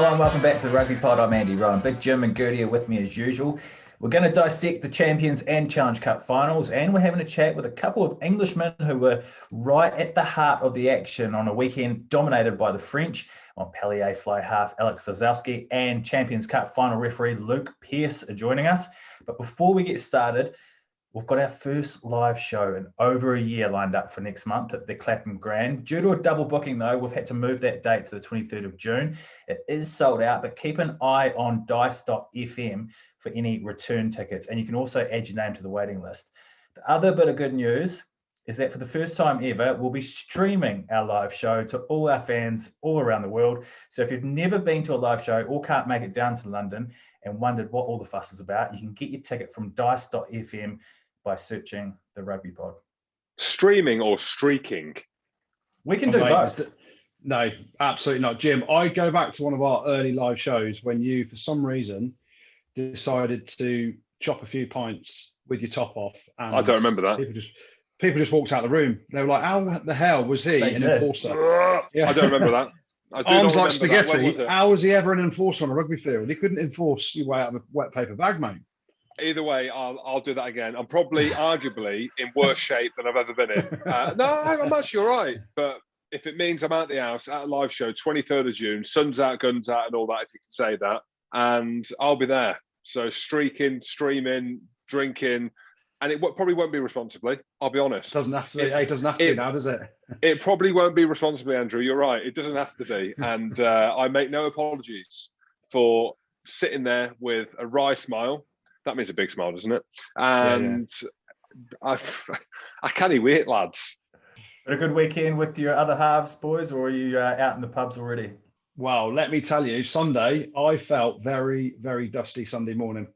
Hello and welcome back to the Rugby Pod. I'm Andy Rowan. Big Jim and Goodey are with me as usual. We're going to dissect the Champions and Challenge Cup finals, and we're having a chat with a couple of Englishmen who were right at the heart of the action on a weekend dominated by the French. Montpellier fly half Alex Lozowski and Champions Cup final referee Luke Pearce are joining us. But before we get started, we've got our first live show in over a year lined up for next month at the Clapham Grand. Due to a double booking though, we've had to move that date to the 23rd of June. It is sold out, but keep an eye on dice.fm for any return tickets. And you can also add your name to the waiting list. The other bit of good news is that for the first time ever, we'll be streaming our live show to all our fans all around the world. So if you've never been to a live show or can't make it down to London and wondered what all the fuss is about, you can get your ticket from dice.fm by searching the Rugby Pod. Streaming or streaking? We can do both. No, absolutely not. Jim, I go back to one of our early live shows when you, for some reason, decided to chop a few pints with your top off. And I don't remember that. People just walked out of the room. They were like, how the hell was he an enforcer? Yeah. I don't remember that. Arms like spaghetti. How was he ever an enforcer on a rugby field? He couldn't enforce your way out of a wet paper bag, mate. Either way, I'll do that again. I'm probably arguably in worse shape than I've ever been in. No, I'm actually all right. But if it means I'm out the house at a live show, 23rd of June, sun's out, guns out and all that, if you can say that, and I'll be there. So streaking, streaming, drinking, and it probably won't be responsibly, I'll be honest. It doesn't have to be. It doesn't have to be now, does it? It probably won't be responsibly, Andrew. You're right. It doesn't have to be. And I make no apologies for sitting there with a wry smile. That means a big smile, doesn't it? And yeah. I can't wait, lads. A good weekend with your other halves, boys, or are you out in the pubs already? Well, let me tell you, Sunday, I felt very, very dusty Sunday morning.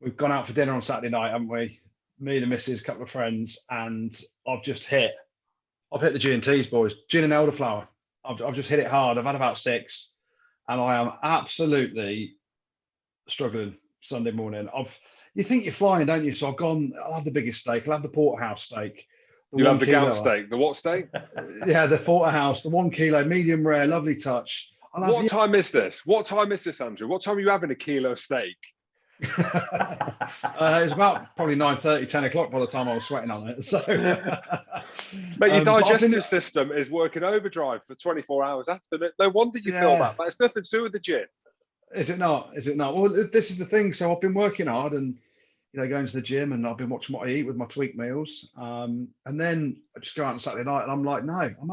We've gone out for dinner on Saturday night, haven't we? Me, the missus, a couple of friends, and I've hit the G&Ts, boys. Gin and elderflower. I've just hit it hard. I've had about 6, and I am absolutely struggling Sunday morning. You think you're flying, don't you? So I'll have the biggest steak. I'll have the porterhouse steak. You have the gout steak. The what steak? Yeah, the porterhouse, the 1 kilo, medium rare, lovely touch. What time is this? What time is this, Andrew? What time are you having a kilo steak? It's about probably 9:30, 10 o'clock by the time I was sweating on it. So, mate, your digestive system is working overdrive for 24 hours after it. No wonder you feel that. But it's nothing to do with the gym. Is it not? Well, this is the thing. So I've been working hard and, going to the gym, and I've been watching what I eat with my tweak meals. And then I just go out on Saturday night and I'm like, no, I'm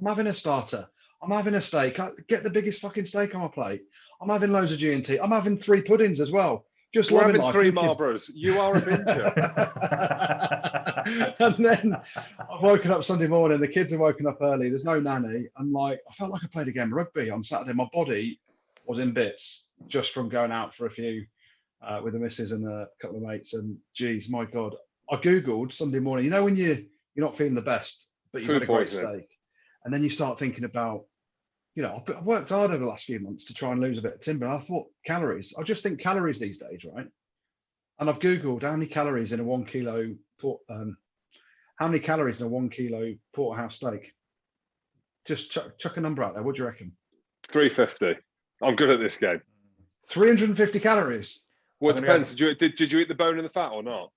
having a starter. I'm having a steak. Get the biggest fucking steak on my plate. I'm having loads of G&T. I'm having 3 puddings as well. Just We're loving having life. 3 Marlboros. You are a binger. And then I've woken up Sunday morning. The kids have woken up early. There's no nanny. I'm like, I felt like I played a game of rugby on Saturday. My body was in bits just from going out for a few with the missus and a couple of mates. And geez, my God, I Googled Sunday morning. When you're not feeling the best, but you've had a great steak. And then you start thinking about, I've worked hard over the last few months to try and lose a bit of timber. I thought calories. I just think calories these days, right? And I've Googled how many calories in a 1 kilo porterhouse steak. Just chuck a number out there. What do you reckon? 350. I'm good at this game. 350 calories. Well, it depends. Did you eat the bone and the fat or not?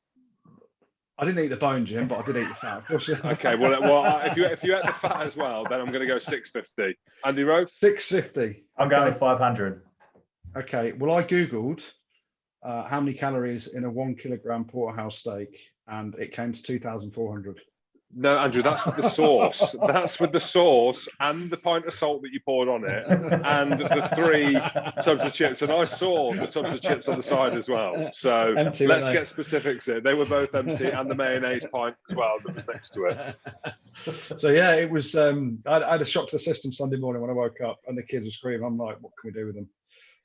I didn't eat the bone, Jim, but I did eat the fat. Okay, well, if you ate the fat as well, then I'm going to go 650. Andy Rowe? 650. I'm going with 500. Okay, well, I Googled how many calories in a 1 kilogram porterhouse steak, and it came to 2,400. No, Andrew, that's with the sauce. That's with the sauce and the pint of salt that you poured on it and the 3 tubs of chips. And I saw the tubs of chips on the side as well. So empty, let's get specifics here. They were both empty and the mayonnaise pint as well that was next to it. So, yeah, it was, I had a shock to the system Sunday morning when I woke up and the kids were screaming. I'm like, what can we do with them?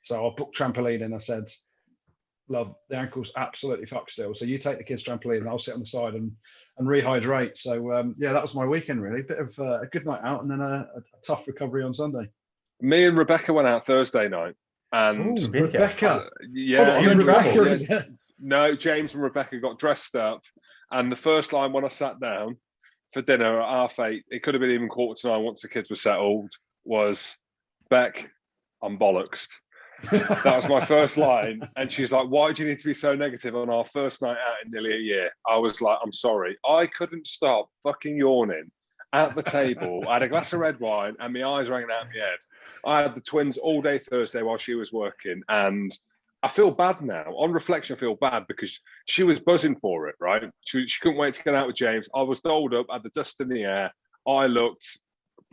So I booked trampoline and I said, love, the ankle's absolutely fucked still. So you take the kids' trampoline and I'll sit on the side and rehydrate. So, that was my weekend, really. A bit of a good night out and then a tough recovery on Sunday. Me and Rebecca went out Thursday night. And ooh, Rebecca. Yeah. You and Rebecca. No, James and Rebecca got dressed up. And the first line when I sat down for dinner at 8:30, it could have been even 8:45 once the kids were settled, was, Beck, I'm bollocksed. That was my first line. And she's like, why do you need to be so negative on our first night out in nearly a year? I was like, I'm sorry. I couldn't stop fucking yawning at the table. I had a glass of red wine and my eyes rang out of my head. I had the twins all day Thursday while she was working. And I feel bad now. On reflection, I feel bad because she was buzzing for it, right? She couldn't wait to get out with James. I was dolled up, had the dust in the air. I looked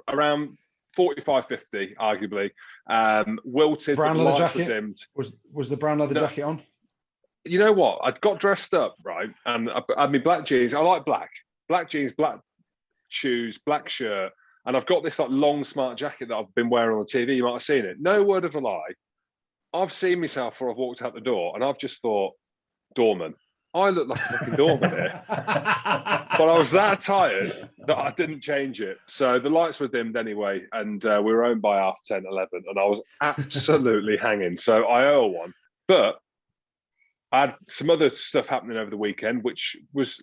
around 45, 50, arguably. Wilted, brown the leather lights were jacket dimmed. Was the brown leather jacket on? You know what? I got dressed up, right? And I had my black jeans. I like black. Black jeans, black shoes, black shirt. And I've got this like long, smart jacket that I've been wearing on the TV. You might have seen it. No word of a lie. I've seen myself before I've walked out the door and I've just thought, doorman. I look like a fucking doorman here. But I was that tired that I didn't change it. So the lights were dimmed anyway, and we were home by 10:30, 11, and I was absolutely hanging. So I owe one. But I had some other stuff happening over the weekend, which was,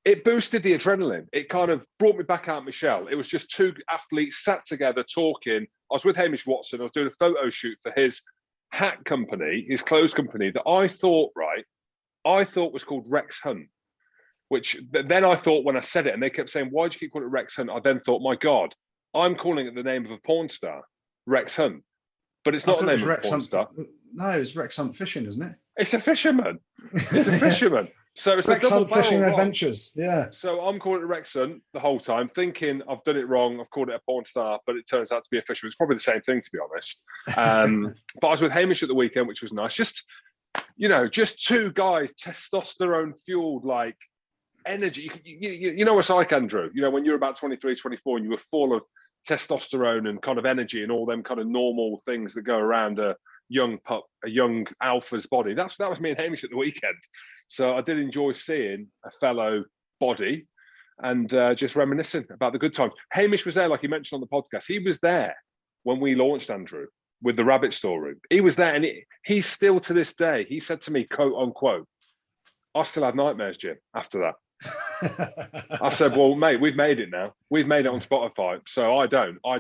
it boosted the adrenaline. It kind of brought me back out, Michelle. It was just two athletes sat together talking. I was with Hamish Watson. I was doing a photo shoot for his hat company, his clothes company, that I thought was called Rex Hunt, which then I thought when I said it, and they kept saying, why do you keep calling it Rex Hunt? I then thought, my God, I'm calling it the name of a porn star, Rex Hunt. But it's not the name of a porn star. No, it's Rex Hunt Fishing, isn't it? It's a fisherman. It's a fisherman. So it's Rex a double Hunt Fishing barrel Adventures. Yeah. So I'm calling it Rex Hunt the whole time, thinking I've done it wrong. I've called it a porn star, but it turns out to be a fisherman. It's probably the same thing, to be honest. But I was with Hamish at the weekend, which was nice. Just two guys, testosterone fueled, like energy. You know what it's like, Andrew? You know, when you're about 23, 24 and you were full of testosterone and kind of energy and all them kind of normal things that go around a young pup, a young alpha's body. That was me and Hamish at the weekend. So I did enjoy seeing a fellow body and just reminiscing about the good times. Hamish was there, like he mentioned on the podcast. He was there when we launched, Andrew, with the rabbit storeroom. He was there, and he's still to this day. He said to me, quote unquote, I still have nightmares, Jim, after that. I said, well, mate, we've made it now. We've made it on Spotify. So I don't. I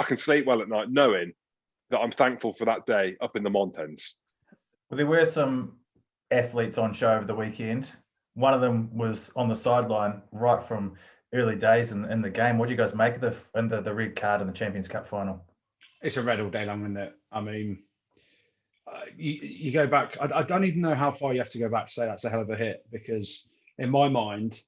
can sleep well at night knowing that I'm thankful for that day up in the Montens. Well, there were some athletes on show over the weekend. One of them was on the sideline right from early days in the game. What do you guys make of the red card in the Champions Cup final? It's a red all day long, isn't it? I mean, you go back. I don't even know how far you have to go back to say that's a hell of a hit, because in my mind,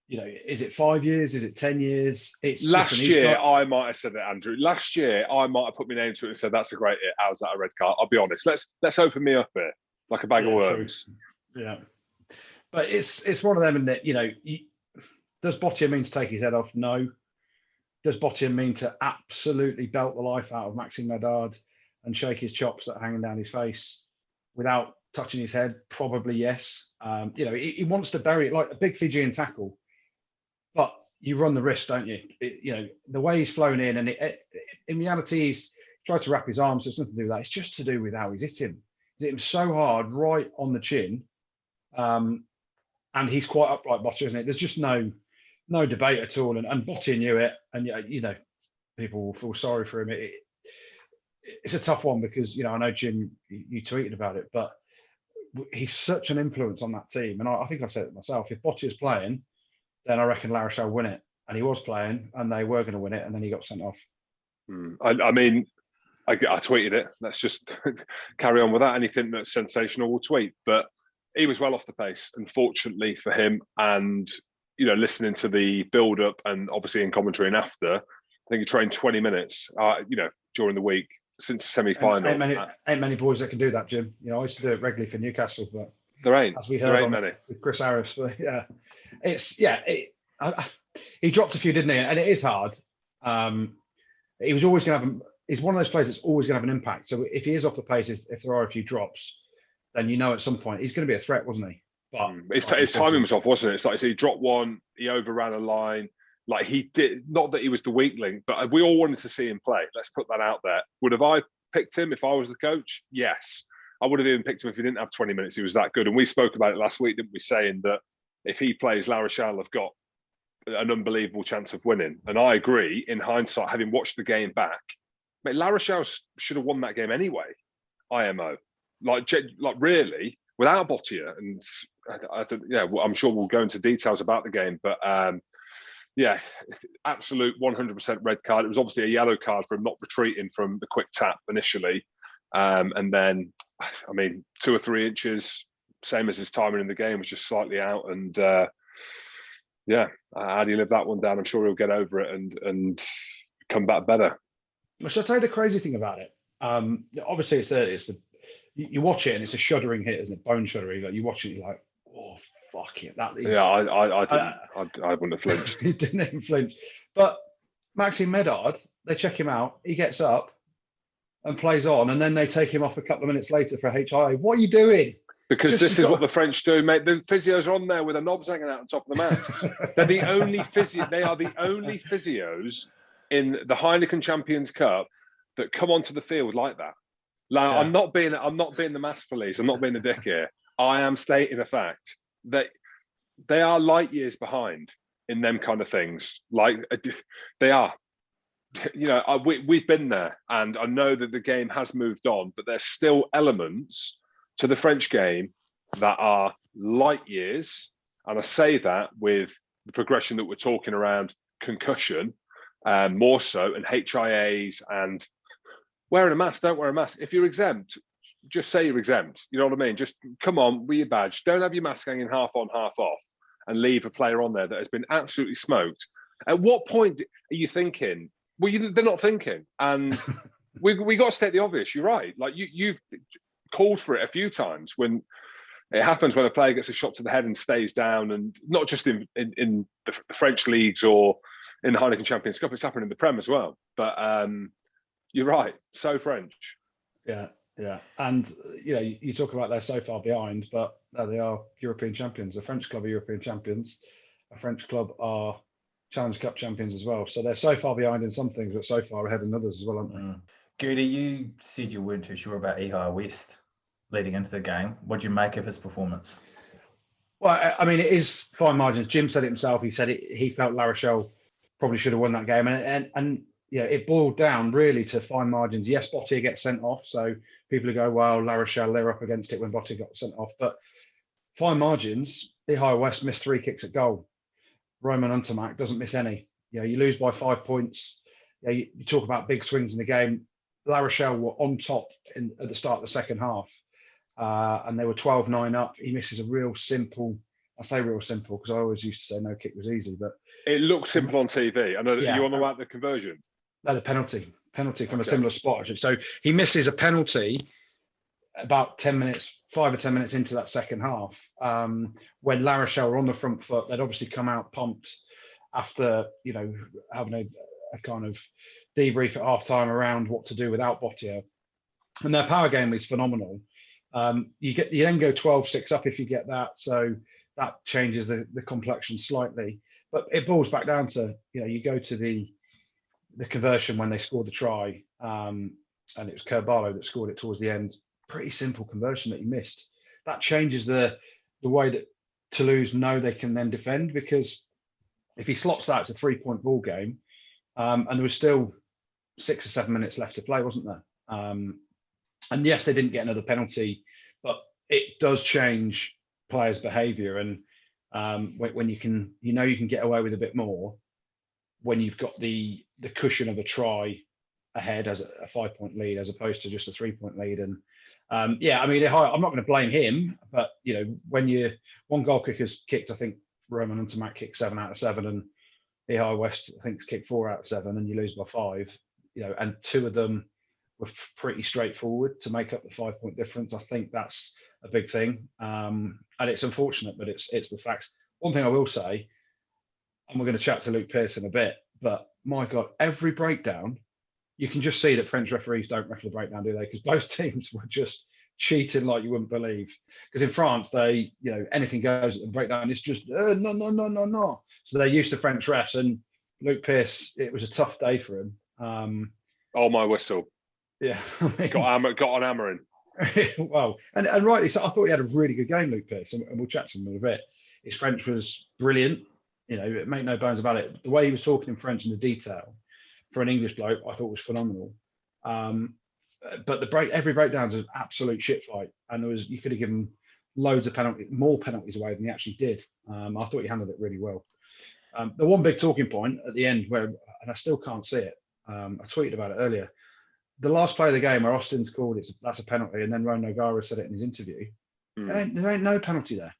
you know, is it 5 years? Is it 10 years? Last year, I might have said it, Andrew. Last year, I might have put my name to it and said, that's a great hit. How's that a red card? I'll be honest. Let's open me up here like a bag of worms. True. Yeah. But it's one of them, in that, you know, does Bottier mean to take his head off? No. Does Bottier mean to absolutely belt the life out of Maxime Medard and shake his chops that are hanging down his face without touching his head? Probably yes. You know, he wants to bury it like a big Fijian tackle, but you run the risk, don't you? You know, the way he's flown in, and in reality, he's tried to wrap his arms. So it's nothing to do with that. It's just to do with how he's hit him. He's hit him so hard right on the chin, and he's quite upright, Bottier, isn't it? There's just no debate at all. And Bottier knew it, and you know, people will feel sorry for him. It's a tough one because, you know, I know, Jim, you tweeted about it, but he's such an influence on that team. And I think I've said it myself. If Bottier's playing, then I reckon La Rochelle win it. And he was playing, and they were going to win it, and then he got sent off. I mean, I tweeted it. Let's just carry on with that. Anything that's sensational, we'll tweet. But he was well off the pace, unfortunately for him. And, you know, listening to the build-up and obviously in commentary and after, I think he trained 20 minutes, you know, during the week since the semi-final. Ain't many boys that can do that, Jim. You know, I used to do it regularly for Newcastle, but there ain't. As we heard many with Chris Harris. But he dropped a few, didn't he? And it is hard. He was always going to have. He's one of those players that's always going to have an impact. So if he is off the pace, if there are a few drops, then you know at some point he's going to be a threat, wasn't he? But his timing was off, wasn't it? It's like, so he dropped one, he overran a line. Like he did, not that he was the weak link, but we all wanted to see him play. Let's put that out there. Would have I picked him if I was the coach? Yes. I would have even picked him if he didn't have 20 minutes. He was that good. And we spoke about it last week, didn't we? Saying that if he plays, La Rochelle have got an unbelievable chance of winning. And I agree, in hindsight, having watched the game back, Mate, La Rochelle should have won that game anyway. IMO, like really, without Bottier, and I don't, yeah, well, I'm sure we'll go into details about the game, but yeah, absolute 100% red card. It was obviously a yellow card for him not retreating from the quick tap initially, and then, I mean, 2 or 3 inches, same as his timing in the game, was just slightly out, and yeah, how do you live that one down? I'm sure he'll get over it and come back better. Well, shall I tell you the crazy thing about it? Obviously, it's the you watch it and it's a shuddering hit, isn't it? Bone shuddering. Like you watch it, you're like, oh fuck it, that is. Yeah, I wouldn't have flinched. He didn't even flinch. But Maxime Medard, they check him out. He gets up and plays on, and then they take him off a couple of minutes later for HIA. What are you doing? Because this is what the French do, mate. The physios are on there with the knobs hanging out on top of the masks. They're the only physio. They are the only physios in the Heineken Champions Cup that come onto the field like that. Now, yeah. I'm not being the mask police. I'm not being a dick here. I am stating a fact that they are light years behind in them kind of things. Like they are. You know, we've been there, and I know that the game has moved on, but there's still elements to the French game that are light years. And I say that with the progression that we're talking around concussion, more so, and HIAs and wearing a mask, don't wear a mask. If you're exempt, just say you're exempt. You know what I mean? Just come on with your badge. Don't have your mask hanging half on, half off and leave a player on there that has been absolutely smoked. At what point are you thinking? Well, they're not thinking. And we got to state the obvious. You're right. Like you've called for it a few times when it happens, when a player gets a shot to the head and stays down, and not just in the French leagues or in the Heineken Champions Cup, it's happened in the Prem as well. But you're right, so French. Yeah. And, you know, you talk about they're so far behind, but they are European champions. The French club are European champions. A French club are Challenge Cup champions as well. So they're so far behind in some things, but so far ahead in others as well, aren't they? Goody, you said you weren't too sure about Ehire West leading into the game. What do you make of his performance? Well, I mean, it is fine margins. Jim said it himself. He said he felt La Rochelle probably should have won that game. And you know, it boiled down really to fine margins. Yes, Bottier gets sent off. So people who go, well, La Rochelle, they're up against it when Bottier got sent off. But fine margins, Ehire West missed 3 kicks at goal. Roman Untermack doesn't miss any. You know, you lose by 5 points. You know, you talk about big swings in the game. La Rochelle were on top at the start of the second half. And they were 12-9 up. He misses a real simple, I say real simple because I always used to say no kick was easy, but it looked simple on TV. I know that you want to about the conversion. No, the penalty from a similar spot. So he misses a penalty about 5 or 10 minutes into that second half. When La Rochelle were on the front foot, they'd obviously come out pumped after, you know, having a kind of debrief at half time around what to do without Bottier. And their power game is phenomenal. You then go 12-6 up if you get that. So that changes the complexion slightly. But it boils back down to, you know, you go to the conversion when they scored the try, and it was Carvalho that scored it towards the end. Pretty simple conversion that he missed. That changes the way that Toulouse know they can then defend, because if he slots that, it's a 3-point ball game, and there was still 6 or 7 minutes left to play, wasn't there? And yes, they didn't get another penalty, but it does change players' behaviour. And when you can get away with a bit more when you've got the cushion of a try ahead as a 5-point lead, as opposed to just a 3-point lead. And yeah, I mean, I'm not going to blame him, but you know, when one goal kicker's kicked, I think Roman Untermack kicked 7 out of 7, and Ehire West I think kicked 4 out of 7, and you lose by 5. You know, and 2 of them were pretty straightforward to make up the 5-point difference. I think that's a big thing, and it's unfortunate, but it's the facts. One thing I will say, and we're going to chat to Luke Pearce in a bit, but my God, every breakdown, you can just see that French referees don't referee the breakdown, do they? Because both teams were just cheating like you wouldn't believe. Because in France, they, you know, anything goes at the breakdown. It's just no. So they're used to French refs, and Luke Pearce, it was a tough day for him. Oh my whistle! Yeah, I mean, got on hammering. Well, and rightly so. I thought he had a really good game, Luke Pearce, and we'll chat to him in a bit. His French was brilliant. You know, make no bones about it. The way he was talking in French and the detail for an English bloke, I thought was phenomenal. But every breakdown was an absolute shit fight, and you could have given loads of more penalties away than he actually did. I thought he handled it really well. The one big talking point at the end, and I still can't see it, I tweeted about it earlier. The last play of the game where Austin's called that's a penalty, and then Ron Nogara said it in his interview. There ain't no penalty there.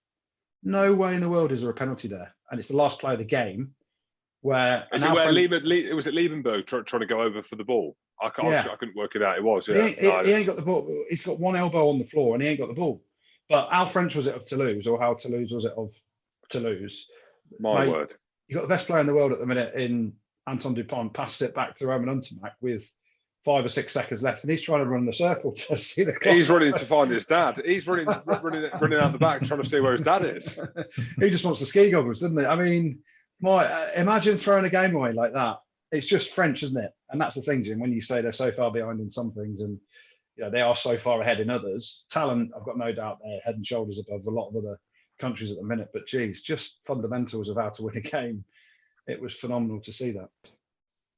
No way in the world is there a penalty there, and it's the last play of the game where. Was it Liebenberg trying to go over for the ball? I couldn't work it out. It was. Yeah. He ain't got the ball. He's got one elbow on the floor, and he ain't got the ball. But how French was it of Toulouse, or how Toulouse was it of Toulouse? My word. You got the best player in the world at the minute in Anton Dupont, passes it back to Roman Untermack with 5 or 6 seconds left, and he's trying to run the circle to see the clock. He's running to find his dad. He's running out the back trying to see where his dad is. He just wants the ski goggles, doesn't he? I mean, imagine throwing a game away like that. It's just French, isn't it? And that's the thing, Jim, when you say they're so far behind in some things and they are so far ahead in others. Talent, I've got no doubt they're head and shoulders above a lot of other countries at the minute. But geez, just fundamentals of how to win a game. It was phenomenal to see that.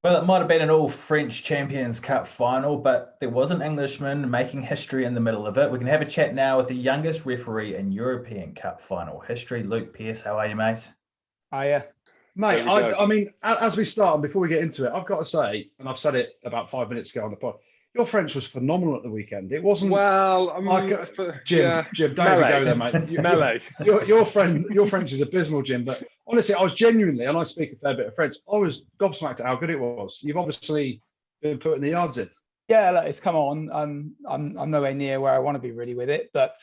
Well, it might have been an all-French Champions Cup final, but there was an Englishman making history in the middle of it. We can have a chat now with the youngest referee in European Cup final history, Luke Pearce. How are you, mate? Mate, I mean, as we start, and before we get into it, I've got to say, and I've said it about 5 minutes ago on the pod, your French was phenomenal at the weekend. It wasn't Jim, don't go there, mate. Melee. Your French is abysmal, Jim. But honestly, I was genuinely, and I speak a fair bit of French, I was gobsmacked at how good it was. You've obviously been putting the yards in. Yeah, look, it's come on. I'm nowhere near where I want to be really with it, but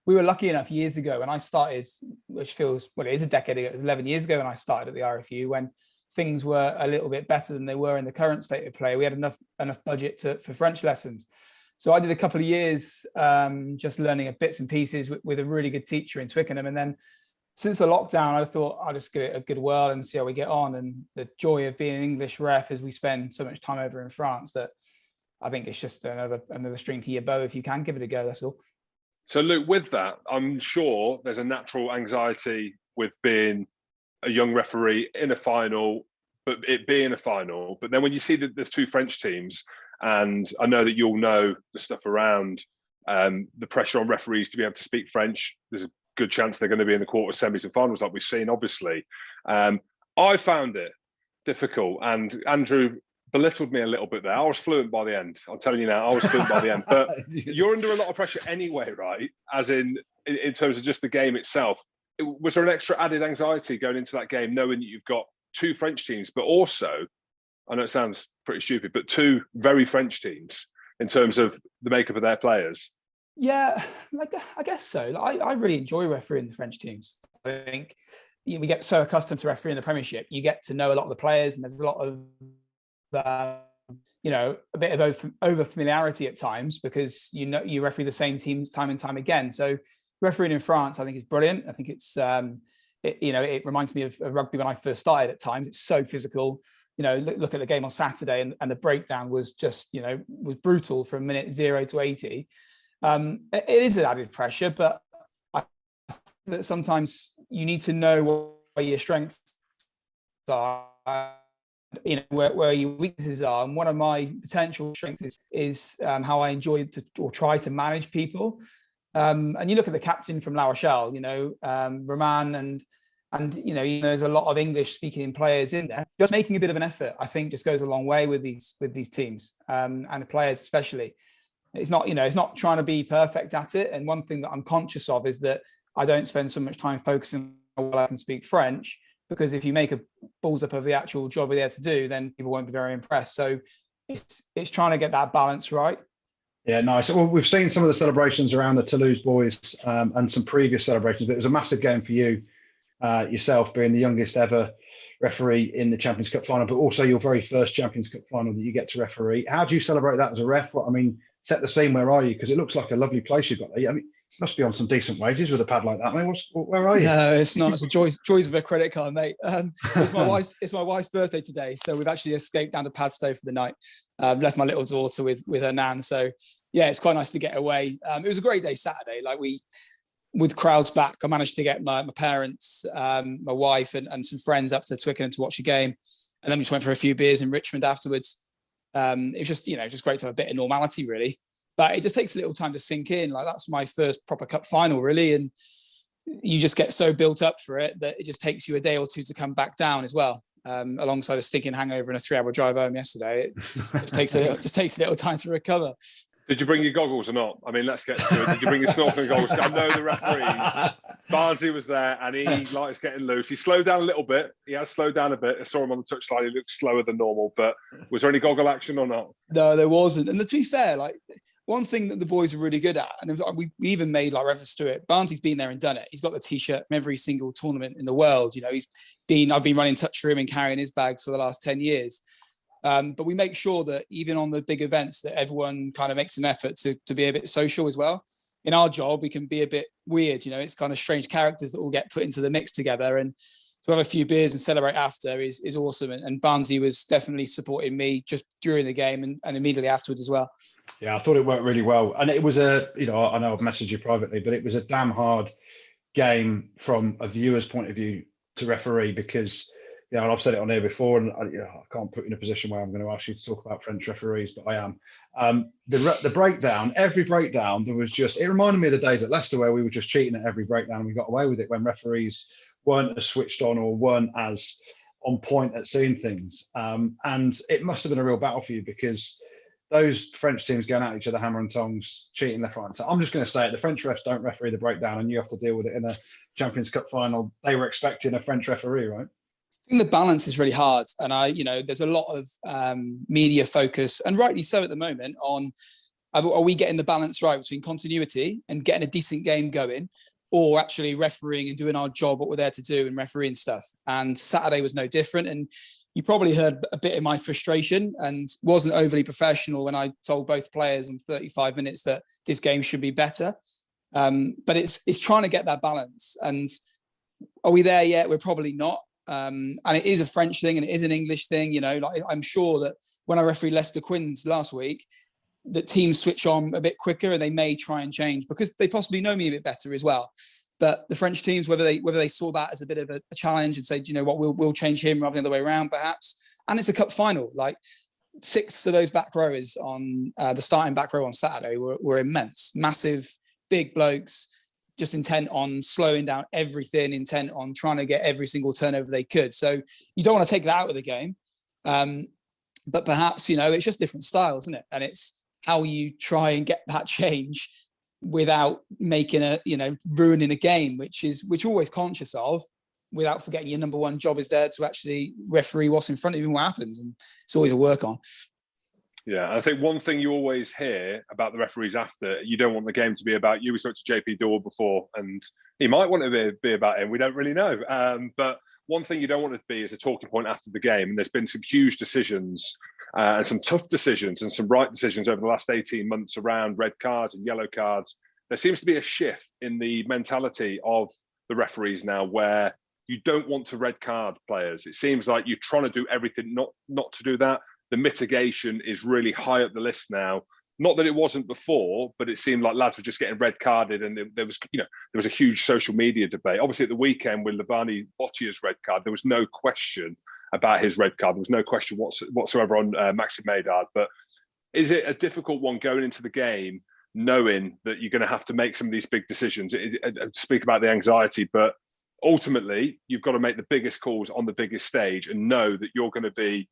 we were lucky enough years ago when I started, which feels, well, it is a decade ago. It was 11 years ago when I started at the RFU, when things were a little bit better than they were in the current state of play. We had enough budget for French lessons. So I did a couple of years just learning bits and pieces with a really good teacher in Twickenham. And then since the lockdown, I thought I'll just give it a good whirl and see how we get on. And the joy of being an English ref as we spend so much time over in France that I think it's just another string to your bow if you can give it a go, that's all. So Luke, with that, I'm sure there's a natural anxiety with being a young referee in a final, but it being a final. But then when you see that there's 2 French teams, and I know that you'll know the stuff around the pressure on referees to be able to speak French, there's a good chance they're going to be in the quarter semis and finals like we've seen, obviously. I found it difficult, and Andrew belittled me a little bit there. I was fluent by the end. I'm telling you now, I was fluent by the end. But you're under a lot of pressure anyway, right? As in terms of just the game itself. Was there an extra added anxiety going into that game, knowing that you've got 2 French teams, but also, I know it sounds pretty stupid, but 2 very French teams in terms of the makeup of their players? Yeah, I guess so. I really enjoy refereeing the French teams. I think we get so accustomed to refereeing the Premiership, you get to know a lot of the players, and there's a lot of a bit of over familiarity at times because you referee the same teams time and time again. So refereeing in France, I think, is brilliant. I think it's it reminds me of rugby when I first started. At times, it's so physical. Look at the game on Saturday, and the breakdown was just was brutal from minute 0 to 80. It is an added pressure, but I think that sometimes you need to know where your strengths are. Where your weaknesses are, and one of my potential strengths is how I enjoy or try to manage people. And you look at the captain from La Rochelle, Roman, and there's a lot of English-speaking players in there. Just making a bit of an effort, I think, just goes a long way with these teams and the players especially. It's not trying to be perfect at it. And one thing that I'm conscious of is that I don't spend so much time focusing on whether I can speak French, because if you make a balls up of the actual job we're there to do, then people won't be very impressed. So it's trying to get that balance right. Yeah, nice. Well, we've seen some of the celebrations around the Toulouse boys and some previous celebrations, but it was a massive game for you yourself, being the youngest ever referee in the Champions Cup final, but also your very first Champions Cup final that you get to referee. How do you celebrate that as a ref? Set the scene. Where are you? Because it looks like a lovely place you've got there. I mean, must be on some decent wages with a pad like that, mate. Where are you? No, it's not. It's the joys of a credit card, mate. It's my wife's birthday today, so we've actually escaped down to Padstow for the night. Left my little daughter with her nan, so yeah, it's quite nice to get away. It was a great day Saturday. With crowds back, I managed to get my parents, my wife, and some friends up to Twickenham to watch a game, and then we just went for a few beers in Richmond afterwards. It's just, just great to have a bit of normality, really. But it just takes a little time to sink in. Like, that's my first proper cup final, really. And you just get so built up for it that it just takes you a day or two to come back down as well. Alongside a stinking hangover and a 3-hour drive home yesterday, it just takes a little time to recover. Did you bring your goggles or not? I mean, let's get to it. Did you bring your snorkeling goggles? I know the referees. Barnsley was there and he likes getting loose. He slowed down a little bit. He has slowed down a bit. I saw him on the touchline. He looked slower than normal. But was there any goggle action or not? No, there wasn't. And to be fair, like, one thing that the boys are really good at, and we even made like reference to it, Barnsley's been there and done it. He's got the T-shirt from every single tournament in the world. I've been running touch for him and carrying his bags for the last 10 years. But we make sure that even on the big events that everyone kind of makes an effort to be a bit social as well. In our job, we can be a bit weird. It's kind of strange characters that all get put into the mix together, and to have a few beers and celebrate after is awesome. And Barnsley was definitely supporting me just during the game and immediately afterwards as well. Yeah, I thought it worked really well. And it was I know I've messaged you privately, but it was a damn hard game from a viewer's point of view to referee, because, and I've said it on here before, and I can't put you in a position where I'm going to ask you to talk about French referees, but I am. The breakdown, every breakdown, there was just, it reminded me of the days at Leicester where we were just cheating at every breakdown and we got away with it when referees weren't as switched on or weren't as on point at seeing things. And it must have been a real battle for you, because those French teams going at each other, hammer and tongs, cheating left, right, and center. I'm just going to say it. The French refs don't referee the breakdown, and you have to deal with it in a Champions Cup final. They were expecting a French referee, right? I think the balance is really hard. And there's a lot of media focus, and rightly so at the moment, on are we getting the balance right between continuity and getting a decent game going, or actually refereeing and doing our job, what we're there to do, and refereeing stuff. And Saturday was no different. And you probably heard a bit of my frustration, and wasn't overly professional when I told both players in 35 minutes that this game should be better. But it's trying to get that balance. And are we there yet? We're probably not. And it is a French thing and it is an English thing. I'm sure that when I refereed Leicester Quins last week, that teams switch on a bit quicker and they may try and change because they possibly know me a bit better as well. But the French teams, whether they saw that as a bit of a challenge and say, do you know what, we'll change him rather than the other way around, perhaps. And it's a cup final. Like 6 of those back rowers on the starting back row on Saturday were immense, massive, big blokes, just intent on slowing down everything, intent on trying to get every single turnover they could. So you don't want to take that out of the game. But perhaps, it's just different styles, isn't it? And it's how you try and get that change without making ruining a game, which you're always conscious of, without forgetting your number one job is there to actually referee what's in front of you and what happens. And it's always a work on. Yeah, I think one thing you always hear about the referees after, you don't want the game to be about you. We spoke to JP Dawes before, and he might want to be about him. We don't really know. But one thing you don't want it to be is a talking point after the game. And there's been some huge decisions and some tough decisions and some right decisions over the last 18 months around red cards and yellow cards. There seems to be a shift in the mentality of the referees now where you don't want to red card players. It seems like you're trying to do everything not to do that. The mitigation is really high up the list now. Not that it wasn't before, but it seemed like lads were just getting red carded, and there was a huge social media debate. Obviously, at the weekend with Lavani Bottia's red card, there was no question about his red card. There was no question whatsoever on Maxime Maydard. But is it a difficult one going into the game, knowing that you're going to have to make some of these big decisions? Speak about the anxiety, but ultimately, you've got to make the biggest calls on the biggest stage and know that you're going to be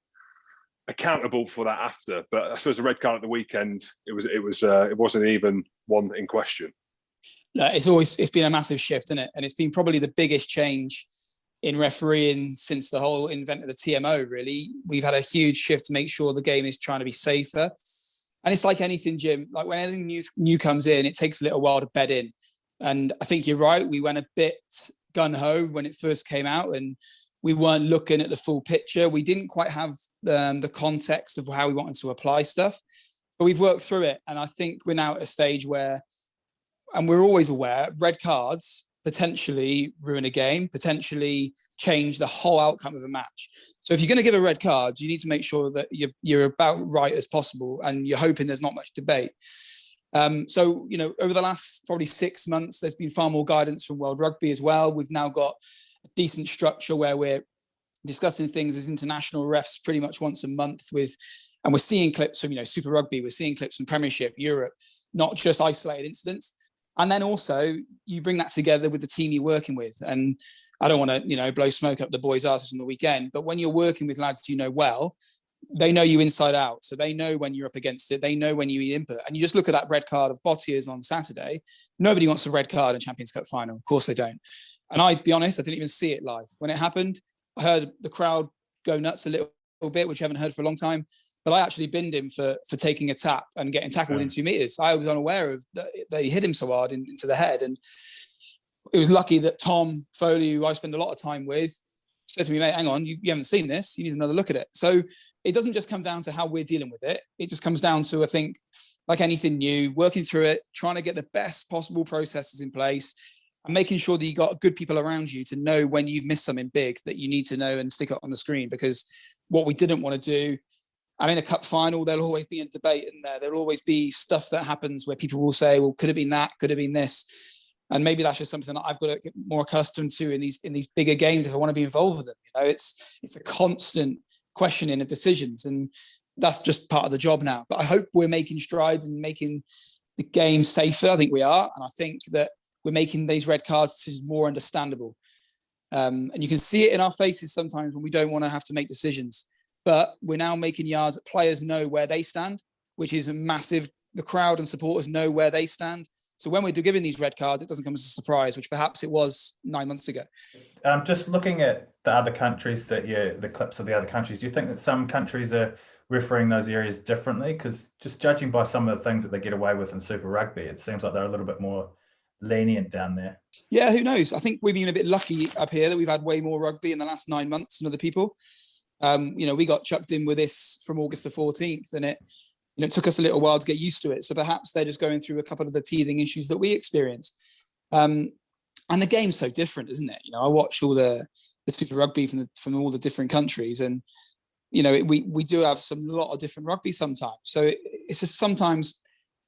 accountable for that after. But I suppose the red card at the weekend, it wasn't even one in question. No, it's been a massive shift, isn't it? And it's been probably the biggest change in refereeing since the whole invent of the TMO, really. We've had a huge shift to make sure the game is trying to be safer. And it's like anything, Jim, like when anything new comes in, it takes a little while to bed in. And I think you're right. We went a bit gun-ho when it first came out, and we weren't looking at the full picture. We didn't quite have the context of how we wanted to apply stuff, but we've worked through it. And I think we're now at a stage where, and we're always aware, red cards potentially ruin a game, potentially change the whole outcome of a match. So if you're going to give a red card, you need to make sure that you're about right as possible, and you're hoping there's not much debate. So, over the last probably 6 months, there's been far more guidance from World Rugby as well. We've now got a decent structure where we're discussing things as international refs pretty much once a month and we're seeing clips from, Super Rugby, we're seeing clips from Premiership, Europe, not just isolated incidents. And then also you bring that together with the team you're working with. And I don't want to, blow smoke up the boys' asses on the weekend, but when you're working with lads well, they know you inside out. So they know when you're up against it. They know when you need input. And you just look at that red card of Bottier's on Saturday. Nobody wants a red card in Champions Cup final. Of course they don't. And I'd be honest, I didn't even see it live. When it happened, I heard the crowd go nuts a little bit, which I haven't heard for a long time. But I actually binned him for taking a tap and getting tackled within 2 meters. I was unaware of that he hit him so hard into the head. And it was lucky that Tom Foley, who I spend a lot of time with, said to me, mate, hang on, you haven't seen this. You need another look at it. So it doesn't just come down to how we're dealing with it. It just comes down to, I think, like anything new, working through it, trying to get the best possible processes in place and making sure that you got good people around you to know when you've missed something big that you need to know and stick it on the screen. Because what we didn't want to do, and in a cup final, there'll always be a debate in there. There'll always be stuff that happens where people will say, well, could have been that, could have been this. And maybe that's just something that I've got to get more accustomed to in these bigger games if I want to be involved with them. It's a constant questioning of decisions, and that's just part of the job now. But I hope we're making strides and making the game safer. I think we are, and I think that we're making these red cards decisions more understandable. And you can see it in our faces sometimes when we don't want to have to make decisions. But we're now making yards that players know where they stand, which is a massive. The crowd and supporters know where they stand. So when we're giving these red cards, it doesn't come as a surprise, which perhaps it was 9 months ago. Just looking at the other countries the clips of the other countries, do you think that some countries are refereeing those areas differently? Because just judging by some of the things that they get away with in Super Rugby, it seems like they're a little bit more lenient down there. Yeah, who knows? I think we've been a bit lucky up here that we've had way more rugby in the last 9 months than other people. We got chucked in with this from August the 14th, and it took us a little while to get used to it. So perhaps they're just going through a couple of the teething issues that we experience. And the game's so different, isn't it? I watch all the Super Rugby from all the different countries, and we do have a lot of different rugby sometimes. So it's just sometimes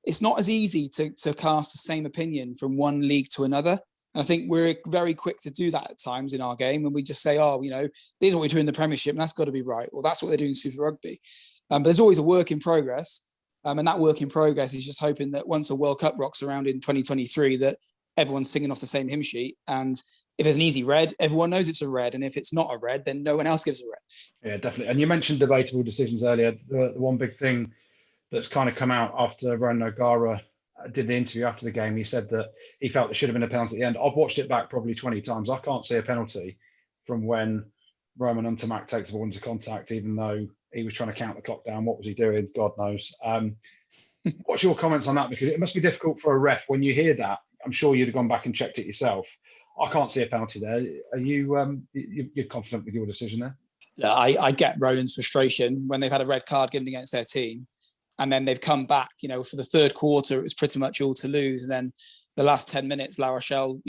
it's not as easy to cast the same opinion from one league to another. And I think we're very quick to do that at times in our game, and we just say, this is what we do in the Premiership, and that's got to be right. Well, that's what they're doing in Super Rugby. But there's always a work in progress. And that work in progress is just hoping that once a World Cup rocks around in 2023, that everyone's singing off the same hymn sheet. And if it's an easy red, everyone knows it's a red. And if it's not a red, then no one else gives a red. Yeah, definitely. And you mentioned debatable decisions earlier. The one big thing that's kind of come out after Ronan O'Gara did the interview after the game, he said that he felt there should have been a penalty at the end. I've watched it back probably 20 times. I can't see a penalty from when Roman Untamak takes the ball into contact, even though he was trying to count the clock down. What was he doing? God knows. What's your comments on that? Because it must be difficult for a ref when you hear that. I'm sure you'd have gone back and checked it yourself. I can't see a penalty there. Are you you're confident with your decision there? Yeah, I get Ronan's frustration when they've had a red card given against their team, and then they've come back. For the third quarter, it was pretty much all Toulouse, and then the last 10 minutes, La Rochelle,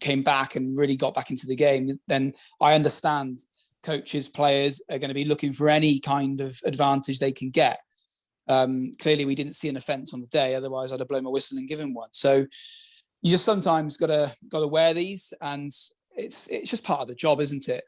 came back and really got back into the game. Then I understand coaches, players are going to be looking for any kind of advantage they can get. Clearly, we didn't see an offence on the day; otherwise, I'd have blown my whistle and given one. So you just sometimes got to wear these, and it's just part of the job, isn't it?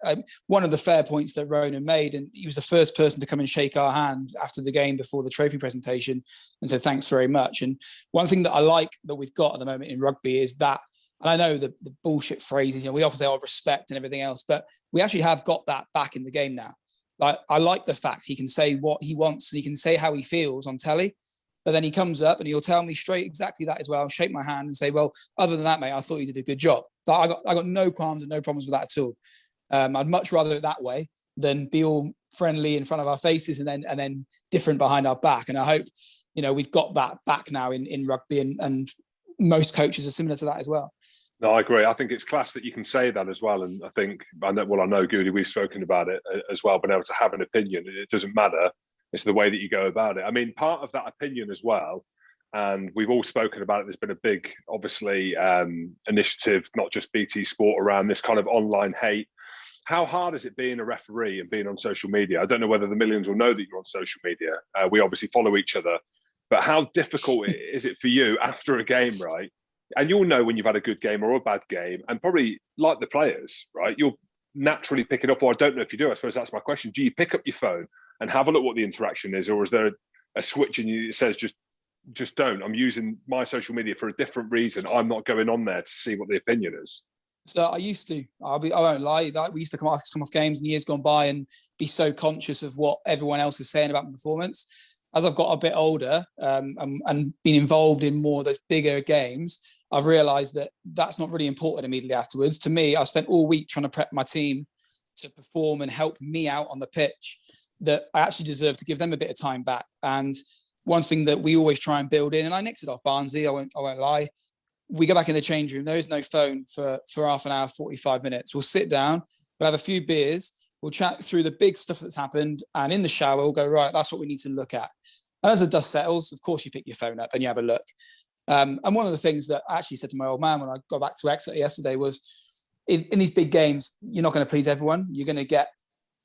One of the fair points that Ronan made, and he was the first person to come and shake our hand after the game before the trophy presentation and say thanks very much. And one thing that I like that we've got at the moment in rugby is that, and I know the bullshit phrases, we often say respect and everything else, but we actually have got that back in the game now. Like, I like the fact he can say what he wants and he can say how he feels on telly, but then he comes up and he'll tell me straight exactly that as well, shake my hand and say, well, other than that, mate, I thought you did a good job. But I got no qualms and no problems with that at all. I'd much rather it that way than be all friendly in front of our faces and then different behind our back. And I hope, we've got that back now in rugby, and most coaches are similar to that as well. No, I agree. I think it's class that you can say that as well. And I know Goodey, we've spoken about it as well, being able to have an opinion. It doesn't matter. It's the way that you go about it. I mean, part of that opinion as well, and we've all spoken about it, there's been a big, obviously, initiative, not just BT Sport, around this kind of online hate. How hard is it being a referee and being on social media? I don't know whether the millions will know that you're on social media. We obviously follow each other. But how difficult is it for you after a game, right? And you'll know when you've had a good game or a bad game, and probably like the players, right? You'll naturally pick it up, or I don't know if you do, I suppose that's my question. Do you pick up your phone and have a look what the interaction is, or is there a switch in you that says just don't? I'm using my social media for a different reason. I'm not going on there to see what the opinion is. So I used to. I won't lie. Like, we used to come off games in years gone by and be so conscious of what everyone else is saying about my performance. As I've got a bit older and been involved in more of those bigger games, I've realised that that's not really important immediately afterwards. To me, I spent all week trying to prep my team to perform and help me out on the pitch, that I actually deserve to give them a bit of time back. And one thing that we always try and build in, and I nicked it off Barnsley, I won't lie, we go back in the change room, there is no phone for half an hour, 45 minutes. We'll sit down, we'll have a few beers, we'll chat through the big stuff that's happened, and in the shower, we'll go, right, that's what we need to look at. And as the dust settles, of course, you pick your phone up and you have a look. And one of the things that I actually said to my old man when I got back to Exeter yesterday was, in these big games, you're not going to please everyone. You're going to get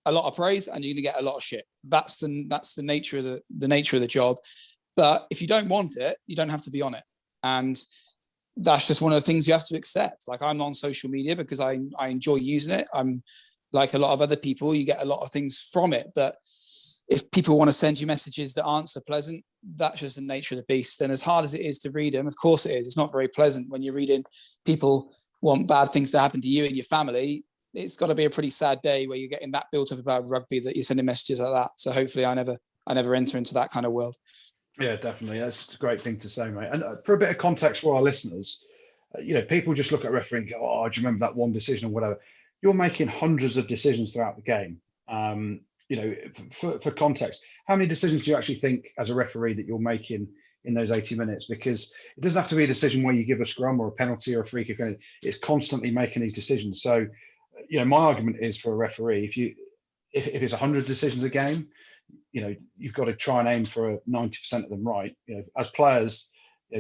a lot of praise and you're going to get a lot of shit. That's the nature of the nature of the job. But if you don't want it, you don't have to be on it. And that's just one of the things you have to accept. Like, I'm on social media because I enjoy using it. I'm like a lot of other people, you get a lot of things from it. But if people want to send you messages that aren't so pleasant, that's just the nature of the beast. And as hard as it is to read them, of course it is. It's not very pleasant when you're reading people want bad things to happen to you and your family. It's got to be a pretty sad day where you're getting that built up about rugby that you're sending messages like that. So hopefully I never enter into that kind of world. Yeah, definitely. That's a great thing to say, mate. And for a bit of context for our listeners, people just look at refereeing and go, oh, do you remember that one decision or whatever? You're making hundreds of decisions throughout the game. For context, how many decisions do you actually think as a referee that you're making in those 80 minutes? Because it doesn't have to be a decision where you give a scrum or a penalty or a free kick. It's constantly making these decisions. So, my argument is, for a referee, if it's 100 decisions a game, you've got to try and aim for 90% of them right. As players,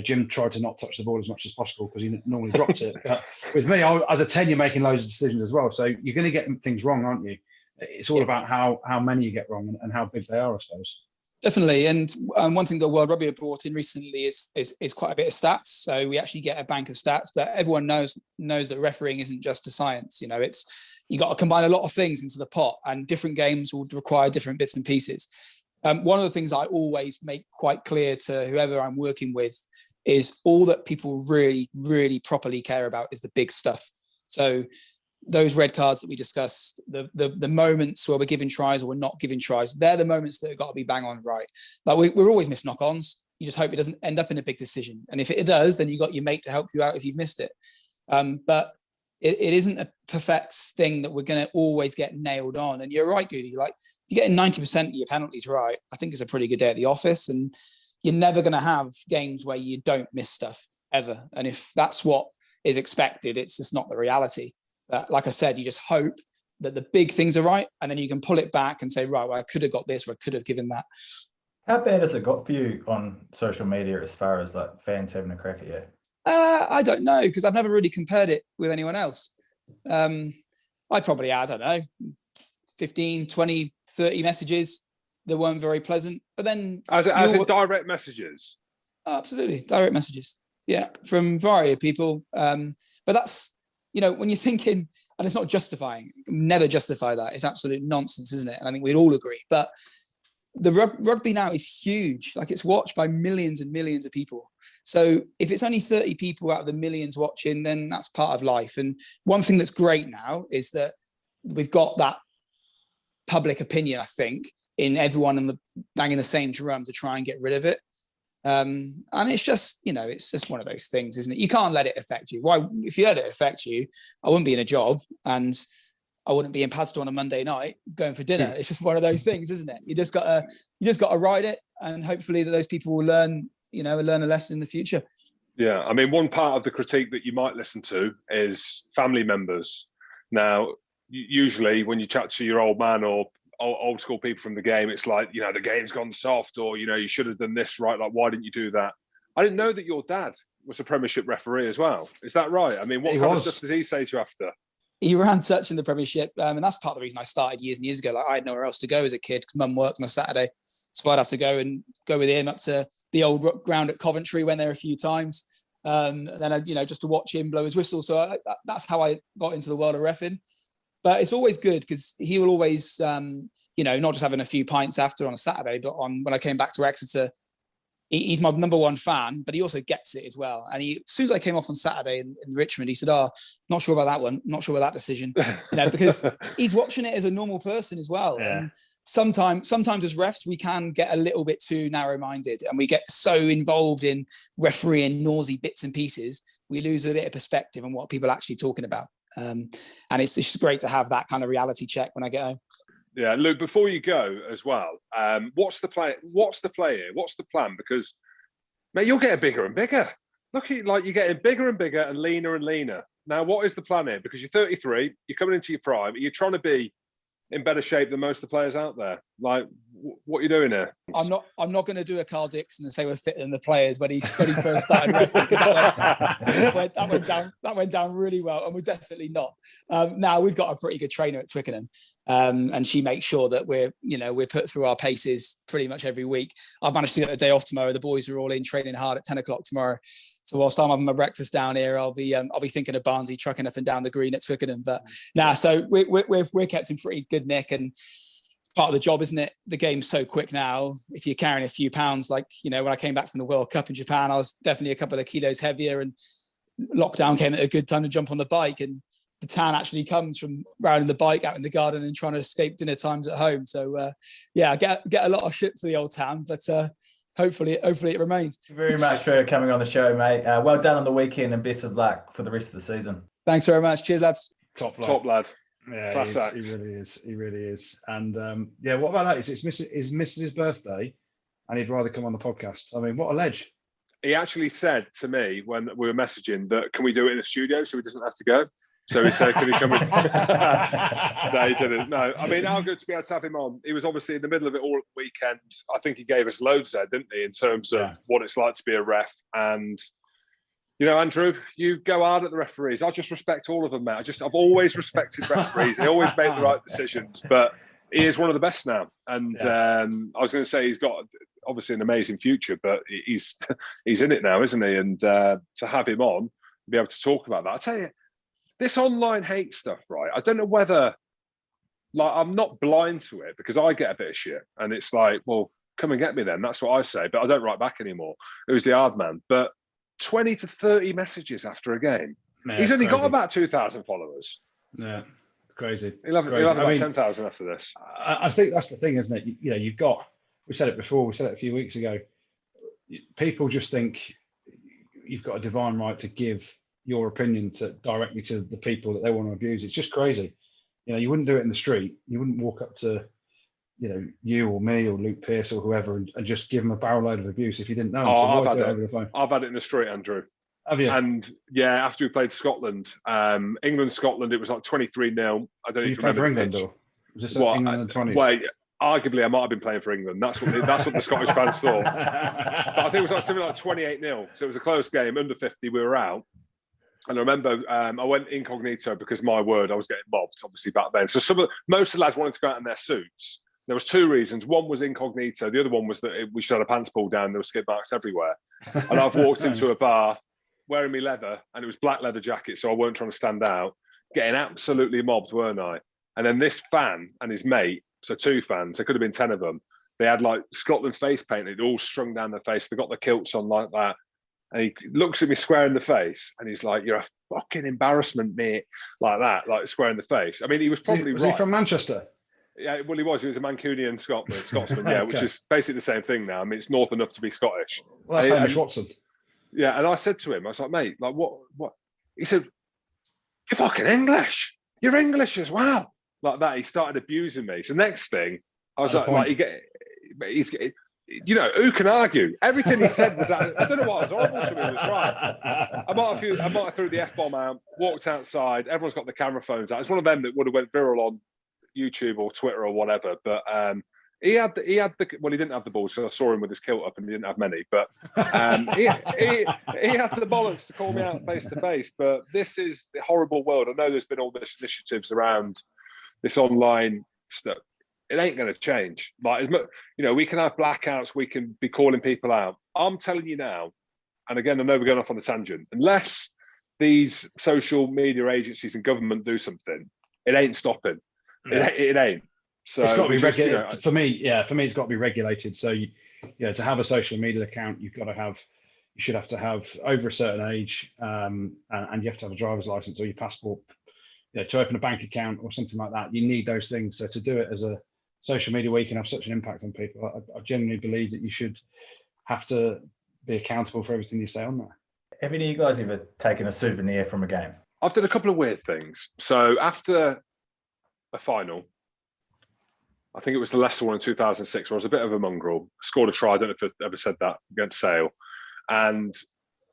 Jim tried to not touch the ball as much as possible because he normally dropped it. But with me, as a 10, you're making loads of decisions as well. So you're going to get things wrong, aren't you? It's all about how many you get wrong and how big they are, I suppose. Definitely. And one thing that World Rugby have brought in recently is quite a bit of stats. So we actually get a bank of stats, but everyone knows that refereeing isn't just a science. You got to combine a lot of things into the pot, and different games will require different bits and pieces. One of the things I always make quite clear to whoever I'm working with is all that people really, really properly care about is the big stuff. So those red cards that we discussed, the moments where we're giving tries or we're not giving tries, they're the moments that have got to be bang on right. Like, we're always miss knock-ons. You just hope it doesn't end up in a big decision. And if it does, then you've got your mate to help you out if you've missed it. But it isn't a perfect thing that we're going to always get nailed on. And you're right, Goody. Like, if you're getting 90% of your penalties right, I think it's a pretty good day at the office. And you're never going to have games where you don't miss stuff, ever. And if that's what is expected, it's just not the reality. But like I said, you just hope that the big things are right, and then you can pull it back and say, right, well, I could have got this or I could have given that. How bad has it got for you on social media as far as like fans having a crack at you? I don't know, because I've never really compared it with anyone else. I probably had, I don't know, 15, 20, 30 messages that weren't very pleasant. But then... As in direct messages? Absolutely, direct messages. Yeah, from a variety of people. But that's... when you're thinking, and it's not justifying, never justify that. It's absolute nonsense, isn't it? And I think we'd all agree. But the rugby now is huge. Like, it's watched by millions and millions of people. So if it's only 30 people out of the millions watching, then that's part of life. And one thing that's great now is that we've got that public opinion, I think, in everyone banging the same drum to try and get rid of it. And it's just, it's just one of those things, isn't it? You can't let it affect you. Why? If you let it affect you, I wouldn't be in a job and I wouldn't be in Padstow on a Monday night going for dinner. It's just one of those things, isn't it? You just got to ride it, and hopefully that those people will learn a lesson in the future. Yeah, I mean, one part of the critique that you might listen to is family members. Now, usually when you chat to your old man or old school people from the game, it's like, the game's gone soft, or, you should have done this right. Like, why didn't you do that? I didn't know that your dad was a Premiership referee as well. Is that right? I mean, what kind of stuff does he say to you after? He ran touch in the Premiership, and that's part of the reason I started years and years ago. Like, I had nowhere else to go as a kid because Mum worked on a Saturday, so I'd have to go with him up to the old ground at Coventry, went there a few times, and then just to watch him blow his whistle. So that's how I got into the world of reffing. But it's always good because he will always, not just having a few pints after on a Saturday, but when I came back to Exeter, he's my number one fan, but he also gets it as well. And as soon as I came off on Saturday in Richmond, he said, not sure about that one. Not sure about that decision, because he's watching it as a normal person as well. Yeah. And sometimes as refs, we can get a little bit too narrow-minded and we get so involved in refereeing noisy bits and pieces, we lose a bit of perspective on what people are actually talking about. And it's just great to have that kind of reality check when I get home. Yeah, Luke, before you go as well, what's the play? What's the play here? What's the plan? Because, mate, you're getting bigger and bigger. Look at like you're getting bigger and bigger and leaner. Now, what is the plan here? Because you're 33, you're coming into your prime, you're trying to be in better shape than most of the players out there. Like, what are you doing here? I'm not going to do a Carl Dixon and say we're fitter than the players when he first started refereeing, because that went down really well, and we're definitely not. Now we've got a pretty good trainer at Twickenham, and she makes sure that we're put through our paces pretty much every week. I've managed to get a day off tomorrow. The boys are all in training hard at 10 o'clock tomorrow. So whilst I'm having my breakfast down here, I'll be thinking of Barnsley trucking up and down the green at Twickenham. But so we're kept in pretty good nick, and part of the job, isn't it? The game's so quick now. If you're carrying a few pounds, like when I came back from the World Cup in Japan, I was definitely a couple of kilos heavier, and lockdown came at a good time to jump on the bike. And the tan actually comes from riding the bike out in the garden and trying to escape dinner times at home. So I get a lot of shit for the old tan, but hopefully it remains. Thank you very much for coming on the show, mate. Well done on the weekend, and best of luck for the rest of the season. Thanks very much. Cheers, lads. Top lad. Yeah, he really is. And what about that? It's Mrs.'s birthday, and he'd rather come on the podcast. I mean, what a ledge. He actually said to me when we were messaging that, can we do it in the studio so he doesn't have to go? So he said, can he come in? No, he didn't. No, I mean, how good to be able to have him on. He was obviously in the middle of it all at the weekend. I think he gave us loads there, didn't he, in terms of what it's like to be a ref. And, Andrew, you go hard at the referees. I just respect all of them, mate. I've always respected referees. They always make the right decisions. But he is one of the best now. And I was going to say he's got obviously an amazing future, but he's in it now, isn't he? And to have him on, be able to talk about that. I tell you, this online hate stuff, right? I don't know whether, I'm not blind to it, because I get a bit of shit, and it's like, well, come and get me then. That's what I say, but I don't write back anymore. It was the hard man. But 20 to 30 messages after a game. Yeah, he's only got about 2,000 followers. Yeah, crazy. He'll have about 10,000 after this. I think that's the thing, isn't it? You've got, we said it before, we said it a few weeks ago, people just think you've got a divine right to give your opinion directly to the people that they want to abuse. It's just crazy. You wouldn't do it in the street. You wouldn't walk up to, you or me or Luke Pearce or whoever and just give them a barrel load of abuse if you didn't know. I've had it over the phone. I've had it in the street, Andrew. Have you? And after we played Scotland, England-Scotland, it was like 23-0. I don't know if you remember. For England, or was this England in the 20s? Wait, arguably I might have been playing for England. That's what the Scottish fans thought. But I think it was like something like 28-0. So it was a close game. Under 50, we were out. And I remember I went incognito because, my word, I was getting mobbed, obviously, back then. So most of the lads wanted to go out in their suits. There was two reasons. One was incognito. The other one was that we should have a pants pulled down. There were skid marks everywhere. And I've walked into a bar wearing my leather, and it was black leather jacket, so I weren't trying to stand out, getting absolutely mobbed, weren't I? And then this fan and his mate, so two fans, there could have been 10 of them, they had like Scotland face painted, all strung down their face. They got the kilts on like that. And he looks at me square in the face, and he's like, "You're a fucking embarrassment, mate," like that, like square in the face. I mean, he was probably was right. He from Manchester? Yeah, well, he was. He was a Mancunian Scotsman, yeah, okay. Which is basically the same thing now. I mean, it's north enough to be Scottish. Well, that's Hamish Watson. Yeah, and I said to him, I was like, "Mate, like what?" He said, "You're fucking English. You're English as well." Like that. He started abusing me. So next thing, I was he's who can argue? Everything he said was, I don't know what was horrible to me was right. I might have threw the F-bomb out, walked outside, everyone's got the camera phones out. It's one of them that would have went viral on YouTube or Twitter or whatever. But he didn't have the balls, so I saw him with his kilt up and he didn't have many. But he had the bollocks to call me out face to face. But this is the horrible world. I know there's been all these initiatives around this online stuff. It ain't going to change. Like, we can have blackouts. We can be calling people out. I'm telling you now, and again, I know we're going off on a tangent. Unless these social media agencies and government do something, it ain't stopping. Yeah. It ain't. So it's got to be just, regulated. For me, it's got to be regulated. So to have a social media account, you should have to have over a certain age, and you have to have a driver's license or your passport. To open a bank account or something like that, you need those things. So to do it as a social media where you can have such an impact on people, I genuinely believe that you should have to be accountable for everything you say on there. Have any of you guys ever taken a souvenir from a game? I've done a couple of weird things. So after a final, I think it was the Leicester one in 2006, where I was a bit of a mongrel, scored a try, I don't know if I ever said that, against Sale. And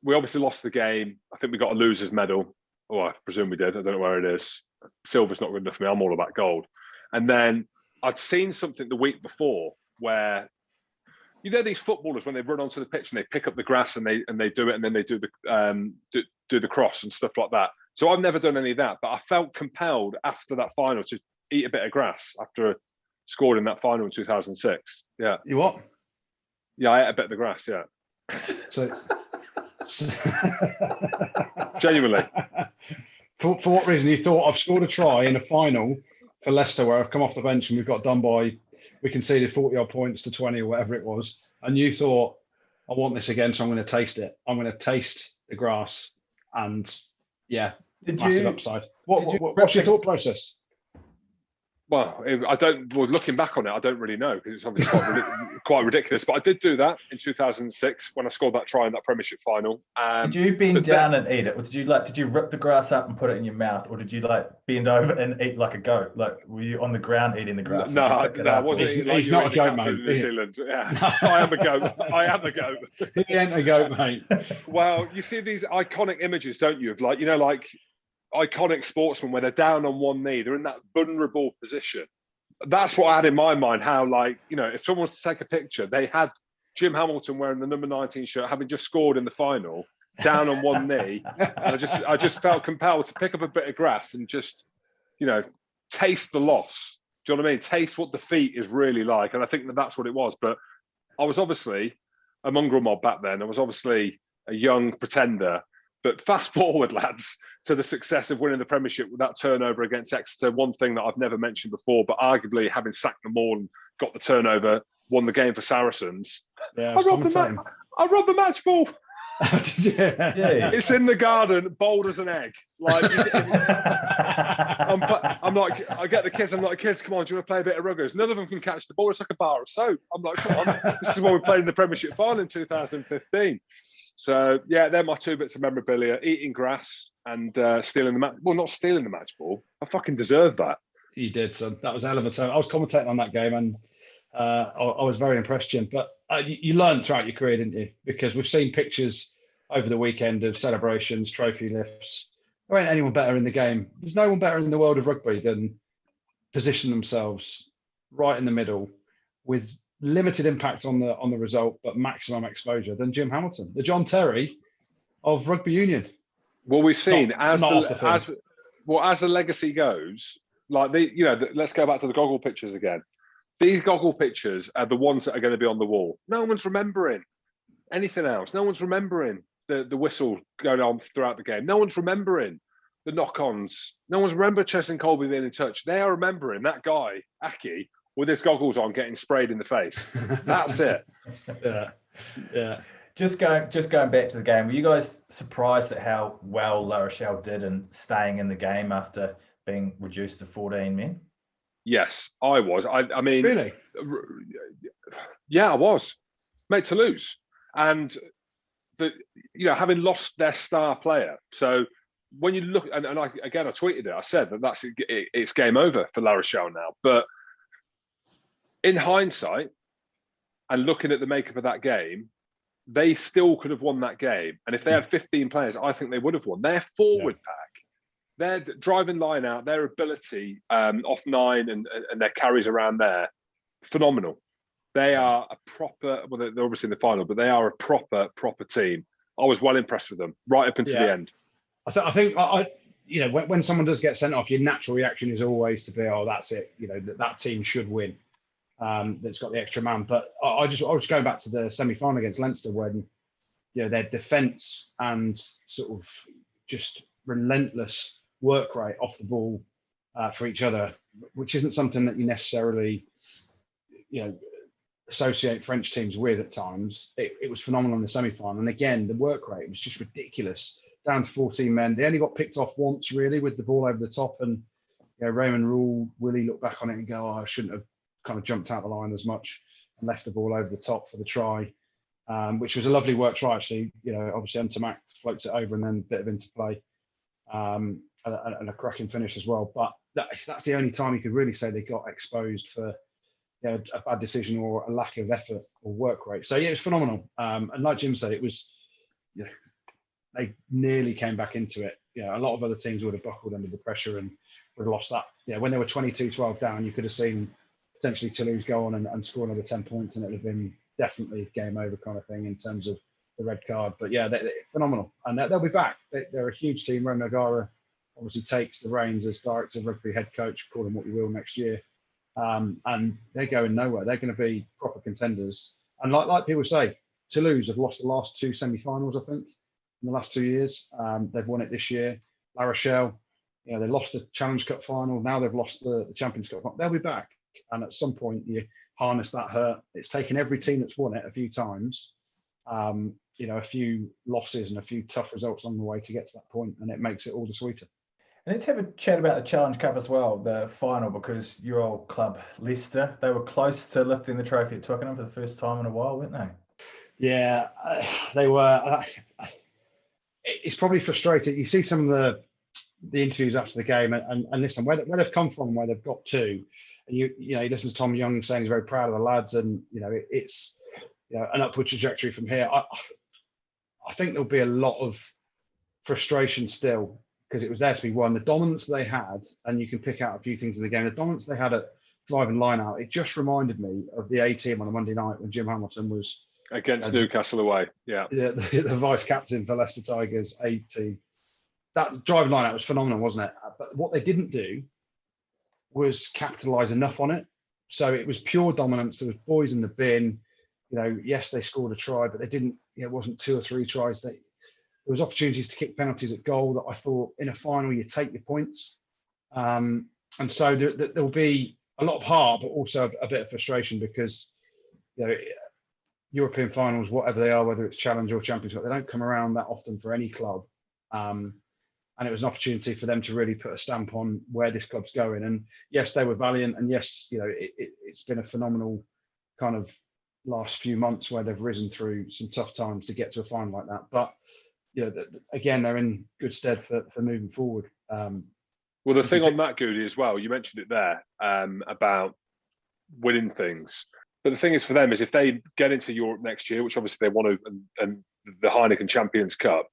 we obviously lost the game. I think we got a loser's medal. Oh, I presume we did. I don't know where it is. Silver's not good enough for me. I'm all about gold. And then I'd seen something the week before where, these footballers, when they run onto the pitch and they pick up the grass and they do it, and then they do the cross and stuff like that. So I've never done any of that, but I felt compelled after that final to eat a bit of grass after scored in that final in 2006. Yeah. You what? Yeah, I ate a bit of the grass. Yeah. So genuinely. For what reason? You thought, I've scored a try in a final for Leicester where I've come off the bench and we've got done by, we conceded 40 odd points to 20 or whatever it was, and you thought, I want this again, so I'm going to taste it. I'm going to taste the grass, and massive upside. What's your thought process? Well, looking back on it, I don't really know, because it's obviously quite ridiculous. But I did do that in 2006 when I scored that try in that Premiership final. Did you bend down and eat it, or did you rip the grass up and put it in your mouth, or did you bend over and eat like a goat? Like, were you on the ground eating the grass? No, I wasn't. He's not a goat, mate. New Zealand. Yeah, I am a goat. I am a goat. He ain't a goat, mate. Well, you see these iconic images, don't you? Of like iconic sportsmen where they're down on one knee, they're in that vulnerable position. That's what I had in my mind, how if someone was to take a picture, they had Jim Hamilton wearing the number 19 shirt, having just scored in the final, down on one knee. And I just felt compelled to pick up a bit of grass and just, taste the loss. Do you know what I mean? Taste what defeat is really like. And I think that's what it was. But I was obviously a mongrel mob back then. I was obviously a young pretender. But fast forward, lads, to the success of winning the Premiership with that turnover against Exeter. One thing that I've never mentioned before, but arguably having sacked them all and got the turnover, won the game for Saracens. Yeah, I robbed the match ball. Did you? Yeah. It's in the garden, bold as an egg. Like, I'm like, I get the kids. I'm like, kids, come on, do you want to play a bit of rugby? None of them can catch the ball. It's like a bar of soap. I'm like, come on. This is when we played in the Premiership final in 2015. So, they're my two bits of memorabilia: eating grass and stealing the match. Well, not stealing the match ball. I fucking deserve that. You did, son. That was a hell of a turn. I was commentating on that game, and I was very impressed, Jim. But you learned throughout your career, didn't you? Because we've seen pictures over the weekend of celebrations, trophy lifts. There ain't anyone better in the game. There's no one better in the world of rugby than position themselves right in the middle with limited impact on the result, but maximum exposure than Jim Hamilton, the John Terry of rugby union. Well, we've seen as the legacy goes, like let's go back to the goggle pictures again. These goggle pictures are the ones that are going to be on the wall. No one's remembering anything else. No one's remembering the whistle going on throughout the game. No one's remembering the knock-ons. No one's remembering Cheslin Colby being in touch. They are remembering that guy, Aki, with his goggles on, getting sprayed in the face. That's it. Yeah. Just going back to the game, were you guys surprised at how well La Rochelle did in staying in the game after being reduced to 14 men? Yes, I was. I mean, really? Yeah, I was. Mate, Toulouse, and having lost their star player. So when you look, and I tweeted it. I said that it's game over for La Rochelle now, but in hindsight, and looking at the makeup of that game, they still could have won that game. And if they had 15 players, I think they would have won. Their forward pack, their driving line out, their ability off 9 and their carries around there, phenomenal. They are a proper, well, they're obviously in the final, but they are a proper team. I was well impressed with them right up into the end. I think when someone does get sent off, your natural reaction is always to be, oh, that's it. That team should win. That's got the extra man. But I was going back to the semi-final against Leinster when, their defence and sort of just relentless work rate off the ball for each other, which isn't something that you necessarily, associate French teams with at times. It was phenomenal in the semi-final. And again, the work rate was just ridiculous. Down to 14 men. They only got picked off once, really, with the ball over the top. And Raymond Rule, Willie looked back on it and go, I shouldn't have kind of jumped out the line as much and left the ball over the top for the try, which was a lovely work try, actually. Obviously, Ntamack floats it over and then a bit of interplay and a cracking finish as well. But that's the only time you could really say they got exposed for a bad decision or a lack of effort or work rate. So, it's phenomenal. And like Jim said, it was, they nearly came back into it. A lot of other teams would have buckled under the pressure and would have lost that. When they were 22-12 down, you could have seen potentially Toulouse go on and score another 10 points, and it would have been definitely game over kind of thing in terms of the red card. But they're phenomenal, and they'll be back. They're a huge team. Ron Nagara obviously takes the reins as director of rugby, head coach, call him what you will, next year. And they're going nowhere. They're going to be proper contenders. And like people say, Toulouse have lost the last 2 semi-finals, I think, in the last 2 years. They've won it this year. La Rochelle, they lost the Challenge Cup final. Now they've lost the Champions Cup final. They'll be back. And at some point, you harness that hurt. It's taken every team that's won it a few times, a few losses and a few tough results along the way to get to that point, and it makes it all the sweeter. And let's have a chat about the Challenge Cup as well, the final, because your old club, Leicester, they were close to lifting the trophy at Twickenham for the first time in a while, weren't they? Yeah, they were. It's probably frustrating. You see some of the interviews after the game, and listen, where they've come from, where they've got to, and you listen to Tom Young saying he's very proud of the lads, and it's an upward trajectory from here. I think there'll be a lot of frustration still, because it was there to be won. The dominance they had, and you can pick out a few things in the game, the dominance they had at driving line out, it just reminded me of the A team on a Monday night when Jim Hamilton was against Newcastle away. Yeah. The vice captain for Leicester Tigers A team. That driving line out was phenomenal, wasn't it? But what they didn't do was capitalise enough on it. So it was pure dominance. There was boys in the bin. Yes, they scored a try, but they didn't. It wasn't 2 or 3 tries. There was opportunities to kick penalties at goal that I thought in a final you take your points. And so there'll be a lot of heart, but also a bit of frustration, because European finals, whatever they are, whether it's Challenge or Championship, they don't come around that often for any club. And it was an opportunity for them to really put a stamp on where this club's going. And yes, they were valiant. And yes, it's been a phenomenal kind of last few months where they've risen through some tough times to get to a final like that. But, again, they're in good stead for moving forward. Well, the thing on that, Goody, as well, you mentioned it there about winning things. But the thing is for them is if they get into Europe next year, which obviously they want to, and the Heineken Champions Cup,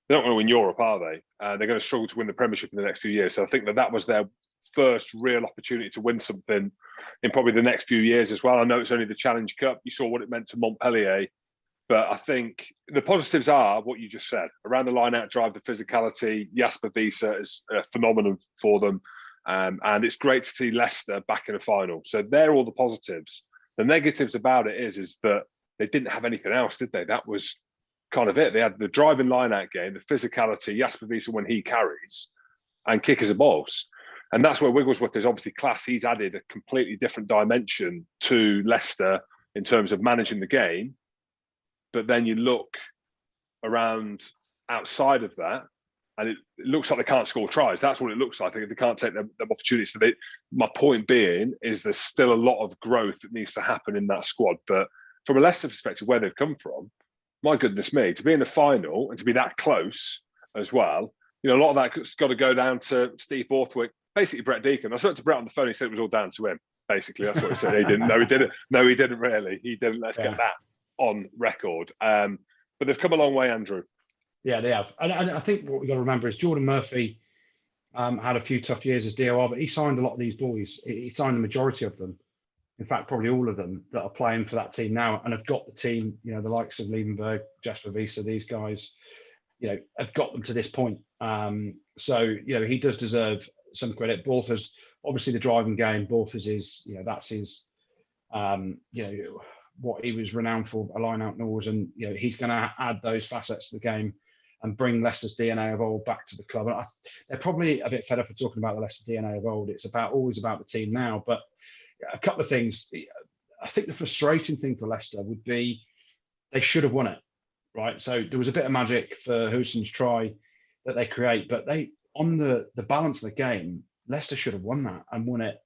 they're not going to win Europe, are they? They're going to struggle to win the Premiership in the next few years. So I think that was their first real opportunity to win something in probably the next few years as well. I know it's only the Challenge Cup. You saw what it meant to Montpellier. But I think the positives are what you just said. Around the line-out drive, the physicality, Jasper Wiese is a phenomenon for them. And it's great to see Leicester back in a final. So they're all the positives. The negatives about it is that they didn't have anything else, did they? That was kind of it. They had the driving line-out game, the physicality, Jasper Wiese when he carries, and kickers and balls. And that's where Wigglesworth is obviously class. He's added a completely different dimension to Leicester in terms of managing the game. But then you look around outside of that, and it looks like they can't score tries. That's what it looks like. They can't take them opportunities. So my point being is there's still a lot of growth that needs to happen in that squad. But from a Leicester perspective, where they've come from, my goodness me, to be in the final and to be that close as well, a lot of that's got to go down to Steve Borthwick, basically Brett Deacon. I spoke to Brett on the phone. He said it was all down to him. Basically, that's what he said. He didn't. No, he didn't. No, he didn't really. He didn't. Let's get that on record. But they've come a long way, Andrew. Yeah, they have. And I think what we've got to remember is Jordan Murphy had a few tough years as DOR, but he signed a lot of these boys. He signed the majority of them. In fact, probably all of them that are playing for that team now and have got the team, the likes of Liebenberg, Jasper Wiese, these guys, have got them to this point. So, he does deserve some credit. Borthers, obviously the driving game, Borthers is, that's his, what he was renowned for, a line-out nose, and, he's going to add those facets to the game. and bring Leicester's DNA of old back to the club. And they're probably a bit fed up of talking about the Leicester DNA of old. It's always about the team now. But a couple of things. I think the frustrating thing for Leicester would be they should have won it, right? So there was a bit of magic for Huson's try that they create, but on the balance of the game, Leicester should have won that and won it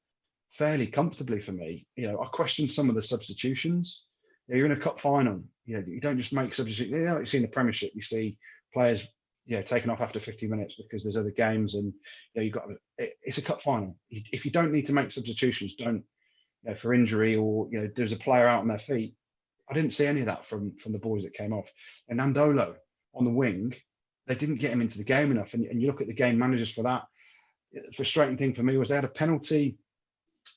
fairly comfortably for me. I questioned some of the substitutions. You're in a cup final. You don't just make substitutions. Like you see in the Premiership, you see players taken off after 50 minutes because there's other games, and it's a cup final. If you don't need to make substitutions, don't for injury or there's a player out on their feet. I didn't see any of that from the boys that came off. And Nandolo on the wing, they didn't get him into the game enough. And you look at the game managers for that. The frustrating thing for me was they had a penalty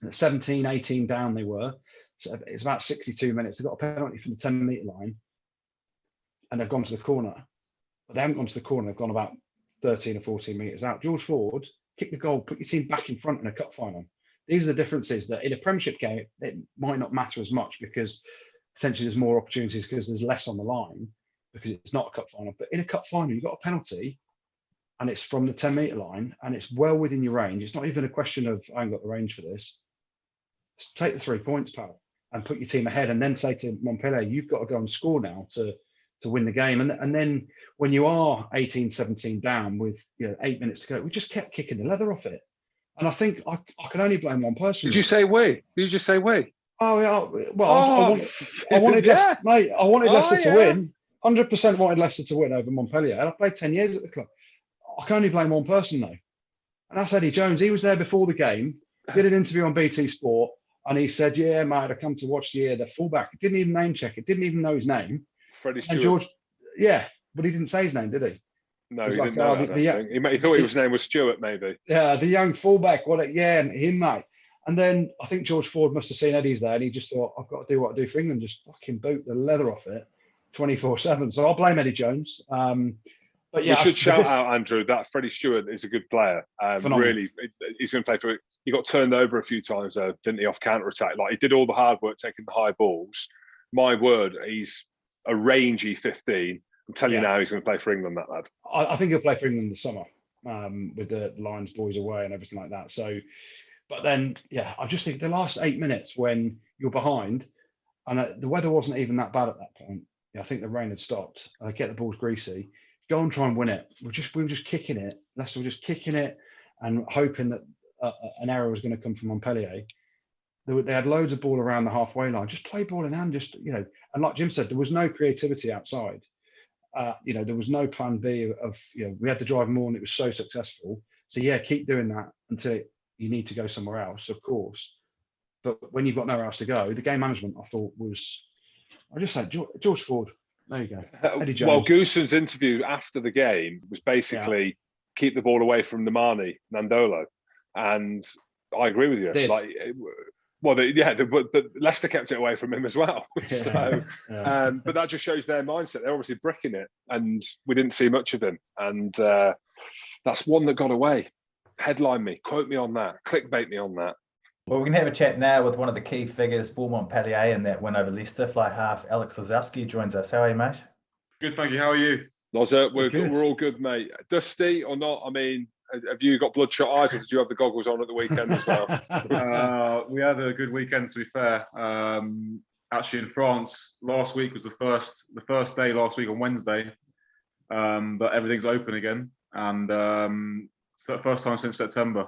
at 17, 18 down they were. So it's about 62 minutes. They got a penalty from the 10-metre line and they've gone to the corner. But they haven't gone to the corner. They've gone about 13 or 14 metres out. George Ford, kick the goal, put your team back in front in a cup final. These are the differences that in a Premiership game, it might not matter as much because potentially there's more opportunities because there's less on the line because it's not a cup final. But in a cup final, you've got a penalty and it's from the 10-metre line and it's well within your range. It's not even a question of, I haven't got the range for this. Just take the 3 points, pal, and put your team ahead and then say to Montpellier, you've got to go and score now to win the game. And then when you are 18, 17 down with 8 minutes to go, we just kept kicking the leather off it. And I think I can only blame one person. Did you say we? Did you just say we? Oh, yeah. Well, I wanted Leicester, mate. I wanted Leicester to win. 100% wanted Leicester to win over Montpellier. And I played 10 years at the club. I can only blame one person, though. And that's Eddie Jones. He was there before the game, did an interview on BT Sport, and he said, yeah, mate, I come to watch the fullback. He didn't even name check it. Didn't even know his name. Freddie Stewart. And George, yeah, but he didn't say his name, did he? No, he didn't know that, he thought his name was Stewart, maybe. Yeah, the young fullback. Him, mate. And then I think George Ford must have seen Eddie's there and he just thought, I've got to do what I do for England, just fucking boot the leather off it 24/7. So I'll blame Eddie Jones. But yeah, we should shout out, Andrew, that Freddie Stewart is a good player. Really, he's going to play for it. He got turned over a few times, though, didn't he, off counter-attack? Like, he did all the hard work, taking the high balls. My word, he's a rangy 15. I'm telling you now, he's going to play for England, that lad. I think he'll play for England this summer with the Lions boys away and everything like that. So, but then, I just think the last 8 minutes when you're behind, and the weather wasn't even that bad at that point. I think the rain had stopped. I get the balls greasy. Go and try and win it. We were just kicking it. Leicester were just kicking it and hoping that an error was going to come from Montpellier. They had loads of ball around the halfway line. Just play ball in hand. And like Jim said, there was no creativity outside. There was no plan B of we had to drive more and it was so successful. So keep doing that until you need to go somewhere else, of course. But when you've got nowhere else to go, the game management I thought was, I just said George Ford. There you go. Eddie Jones. Well, Gooson's interview after the game was basically keep the ball away from Nandolo, and I agree with you. But Leicester kept it away from him as well. But that just shows their mindset. They're obviously bricking it, and we didn't see much of him. And that's one that got away. Headline me, quote me on that, clickbait me on that. Well, we're going to have a chat now with one of the key figures for Montpellier in that win over Leicester. Fly half Alex Lozowski joins us. How are you, mate? Good, thank you. How are you? Loza, we're all good, mate. Dusty or not? I mean, have you got bloodshot eyes, or did you have the goggles on at the weekend as well? We had a good weekend, to be fair. Actually, in France, last week was the first day last week on Wednesday that everything's open again, and so first time since September.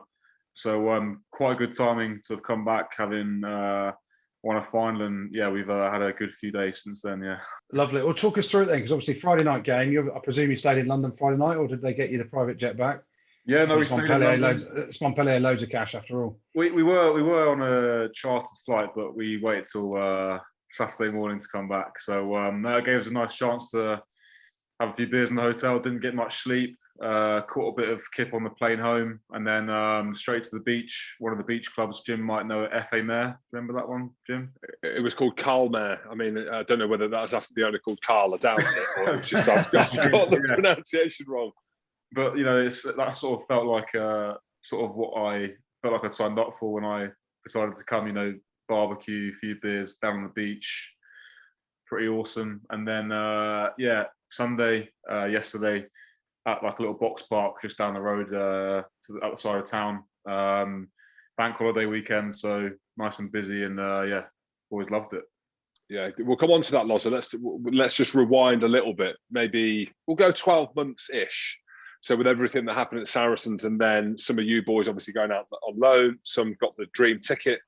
So quite a good timing to have come back, having won a final, and we've had a good few days since then. Yeah, lovely. Well, talk us through it then, because obviously Friday night game. I presume you stayed in London Friday night, or did they get you the private jet back? Yeah, no, we stayed in London. It's Montpellier, loads of cash after all. We were on a chartered flight, but we waited till Saturday morning to come back. So that gave us a nice chance to have a few beers in the hotel. Didn't get much sleep. Caught a bit of kip on the plane home, and then straight to the beach. One of the beach clubs, Jim might know it, F.A. Mare. Remember that one, Jim? It was called Carl Mare. I mean, I don't know whether that was after the owner called Carl. I doubt it. Or it was just I've got the pronunciation wrong. But that sort of felt like sort of what I felt like I signed up for when I decided to come. Barbecue, a few beers down on the beach, pretty awesome. And then Sunday, yesterday, at like a little box park just down the road to the other side of town. Bank holiday weekend, so nice and busy, and yeah, always loved it. Yeah, we'll come on to that, Loza. Let's just rewind a little bit. Maybe we'll go 12 months-ish. So with everything that happened at Saracens, and then some of you boys obviously going out on loan, some got the dream ticket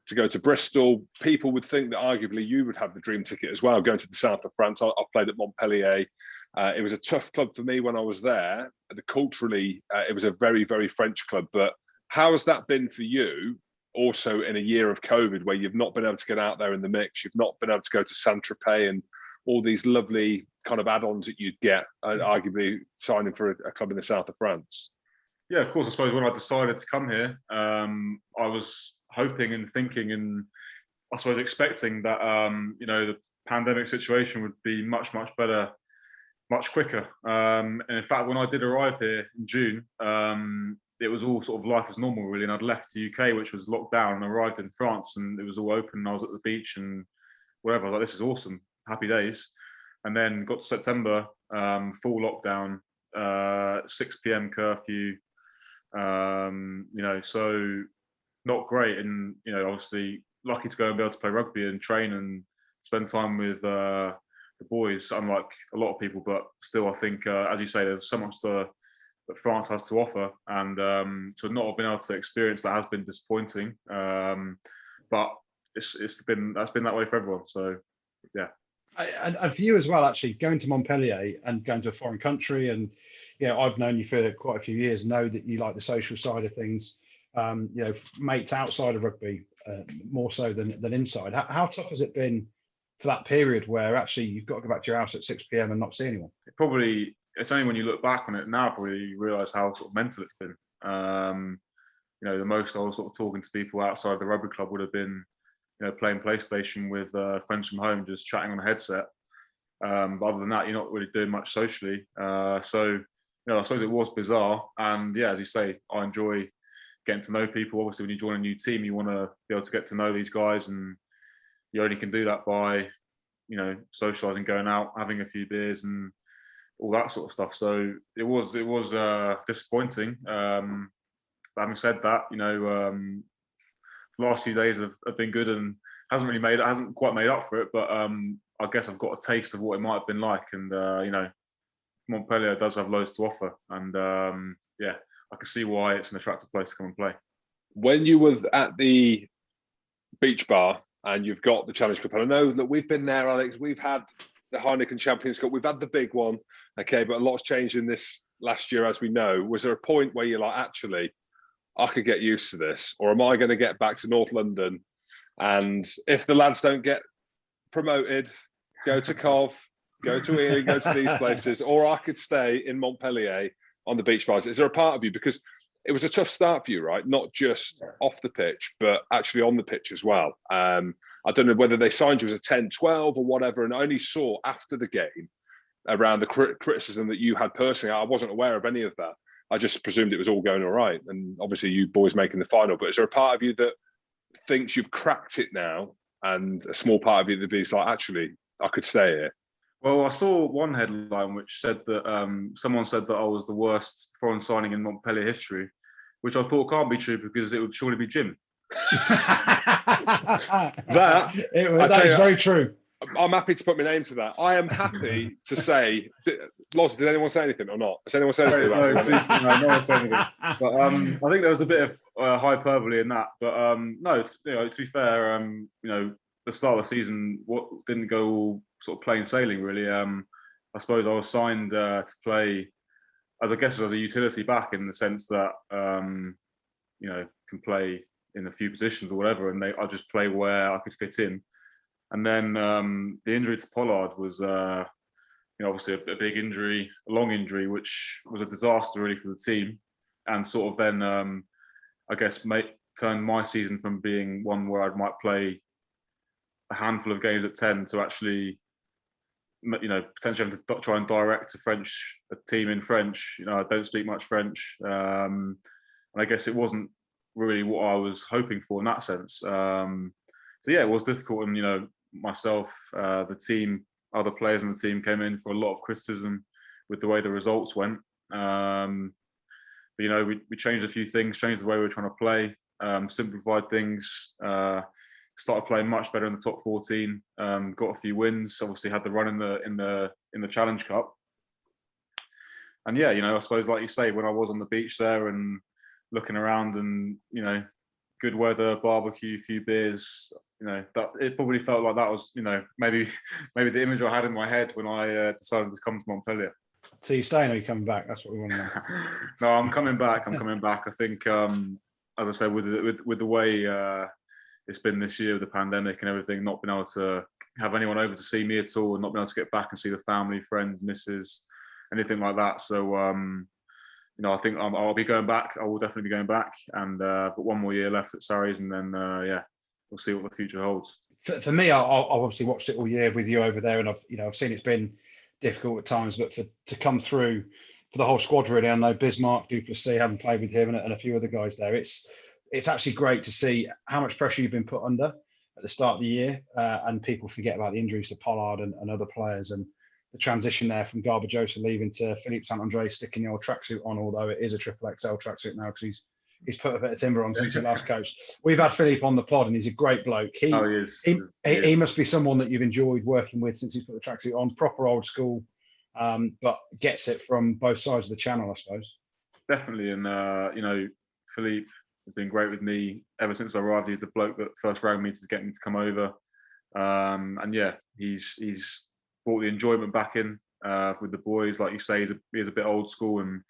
to go to Bristol. People would think that arguably you would have the dream ticket as well, going to the south of France. I've played at Montpellier. It was a tough club for me when I was there. Culturally, it was a very, very French club. But how has that been for you? Also in a year of COVID where you've not been able to get out there in the mix, you've not been able to go to Saint-Tropez and all these lovely kind of add-ons that you'd get, arguably signing for a club in the south of France. Yeah, of course. I suppose when I decided to come here, I was hoping and thinking and I suppose expecting that, the pandemic situation would be much, much better, much quicker. And in fact, when I did arrive here in June, it was all sort of life as normal, really. And I'd left the UK, which was locked down, and arrived in France, and it was all open. And I was at the beach and whatever. I was like, this is awesome, happy days. And then got to September, full lockdown, 6 p.m. curfew. So not great. And obviously lucky to go and be able to play rugby and train and spend time with the boys, unlike a lot of people. But still, I think, as you say, there's so much that France has to offer, and to not have been able to experience that has been disappointing. But that's been that way for everyone. So yeah. And for you as well, actually going to Montpellier and going to a foreign country, and I've known you for quite a few years, know that you like the social side of things. Mates outside of rugby more so than inside. How tough has it been for that period where actually you've got to go back to your house at 6 p.m. and not see anyone? It's only when you look back on it now, probably you realise how sort of mental it's been. The most I was sort of talking to people outside the rugby club would have been, playing PlayStation with friends from home, just chatting on a headset. But other than that, you're not really doing much socially. I suppose it was bizarre. And yeah, as you say, I enjoy getting to know people. Obviously, when you join a new team, you want to be able to get to know these guys, and you only can do that by, socialising, going out, having a few beers, and all that sort of stuff. So it was disappointing. Having said that, the last few days have been good and hasn't quite made up for it. But I guess I've got a taste of what it might have been like, and Montpellier does have loads to offer, and I can see why it's an attractive place to come and play. When you were at the beach bar and you've got the Challenge Cup, and I know that we've been there, Alex, we've had the Heineken Champions Cup, we've had the big one, okay, but a lot's changed in this last year, as we know. Was there a point where you're like, actually, I could get used to this, or am I going to get back to North London, and if the lads don't get promoted, go to Cov, go to Ealing, go to these places, or I could stay in Montpellier on the beach bars? Is there a part of you, because it was a tough start for you, right? Not just off the pitch, but actually on the pitch as well. I don't know whether they signed you as a 10, 12 or whatever, and I only saw after the game around the criticism that you had personally. I wasn't aware of any of that. I just presumed it was all going all right. And obviously you boys making the final, but is there a part of you that thinks you've cracked it now, and a small part of you that is like, actually, I could stay here? Well, I saw one headline which said that someone said that I was the worst foreign signing in Montpellier history, which I thought can't be true because it would surely be Jim. That is very true. I'm happy to put my name to that. I am happy to say, Loz, did anyone say anything or not? Has anyone said anything? No one said anything. But I think there was a bit of hyperbole in that. But no, to be fair, the start of the season didn't go all sort of plain sailing, really. I suppose I was signed to play as a utility back, in the sense that can play in a few positions or whatever, and I just play where I could fit in. And then the injury to Pollard was obviously a big injury, a long injury, which was a disaster really for the team, and sort of then turned my season from being one where I might play a handful of games at 10 to actually potentially having to try and direct a team in French. I don't speak much French, and I guess it wasn't really what I was hoping for in that sense. So yeah, it was difficult, and myself, the team other players in the team came in for a lot of criticism with the way the results went. But, you know, we changed a few things, changed the way we were trying to play, simplified things, started playing much better in the top 14, got a few wins, obviously had the run in the Challenge Cup. And yeah, you know, I suppose, like you say, when I was on the beach there and looking around and, you know, good weather, barbecue, a few beers, you know, that it probably felt like that was, you know, maybe the image I had in my head when I decided to come to Montpellier. So you're staying or are you coming back? That's what we want to know. No, I'm coming back. I think, as I said, with the way it's been this year with the pandemic and everything, not being able to have anyone over to see me at all, and not being able to get back and see the family, friends, missus, anything like that. So, you know, I think I'll be going back. I will definitely be going back, and I've got one more year left at Surrey's, and then yeah, we'll see what the future holds. For me, I've obviously watched it all year with you over there, and I've seen it's been difficult at times, but to come through for the whole squad really. I know Bismarck, Duplessis, haven't played with him, and a few other guys there. It's actually great to see how much pressure you've been put under at the start of the year, and people forget about the injuries to Pollard and other players, and the transition there from Garbajosa leaving to Philippe Saint-André sticking the old tracksuit on, although it is a triple XL tracksuit now because he's put a bit of timber on since he last coached. We've had Philippe on the pod and he's a great bloke. He must be someone that you've enjoyed working with since he's put the tracksuit on, proper old school, but gets it from both sides of the channel, I suppose. Definitely, and you know, Philippe has been great with me ever since I arrived. He's the bloke that first rang me to get me to come over, and yeah, he's brought the enjoyment back in with the boys. Like you say, he's a bit old school, and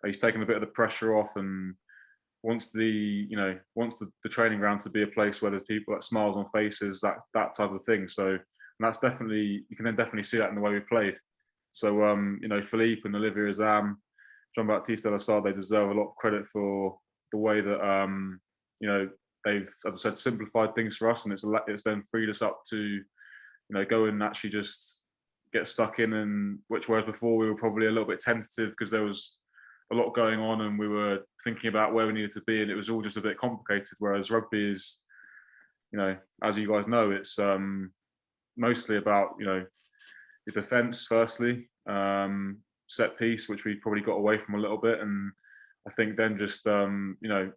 he's taken a bit of the pressure off, and wants the training ground to be a place where there's people, that smiles on faces, that type of thing. So, and that's definitely, you can then definitely see that in the way we played. So, you know, Philippe and Olivier Azam, Jean-Baptiste Delassard, they deserve a lot of credit for the way that, you know, they've, as I said, simplified things for us, and it's then freed us up to, you know, go and actually just get stuck in, and whereas before we were probably a little bit tentative because there was a lot going on and we were thinking about where we needed to be, and it was all just a bit complicated. Whereas rugby is, you know, as you guys know, it's mostly about, you know, your defence firstly, set piece, which we probably got away from a little bit, and I think then just you know,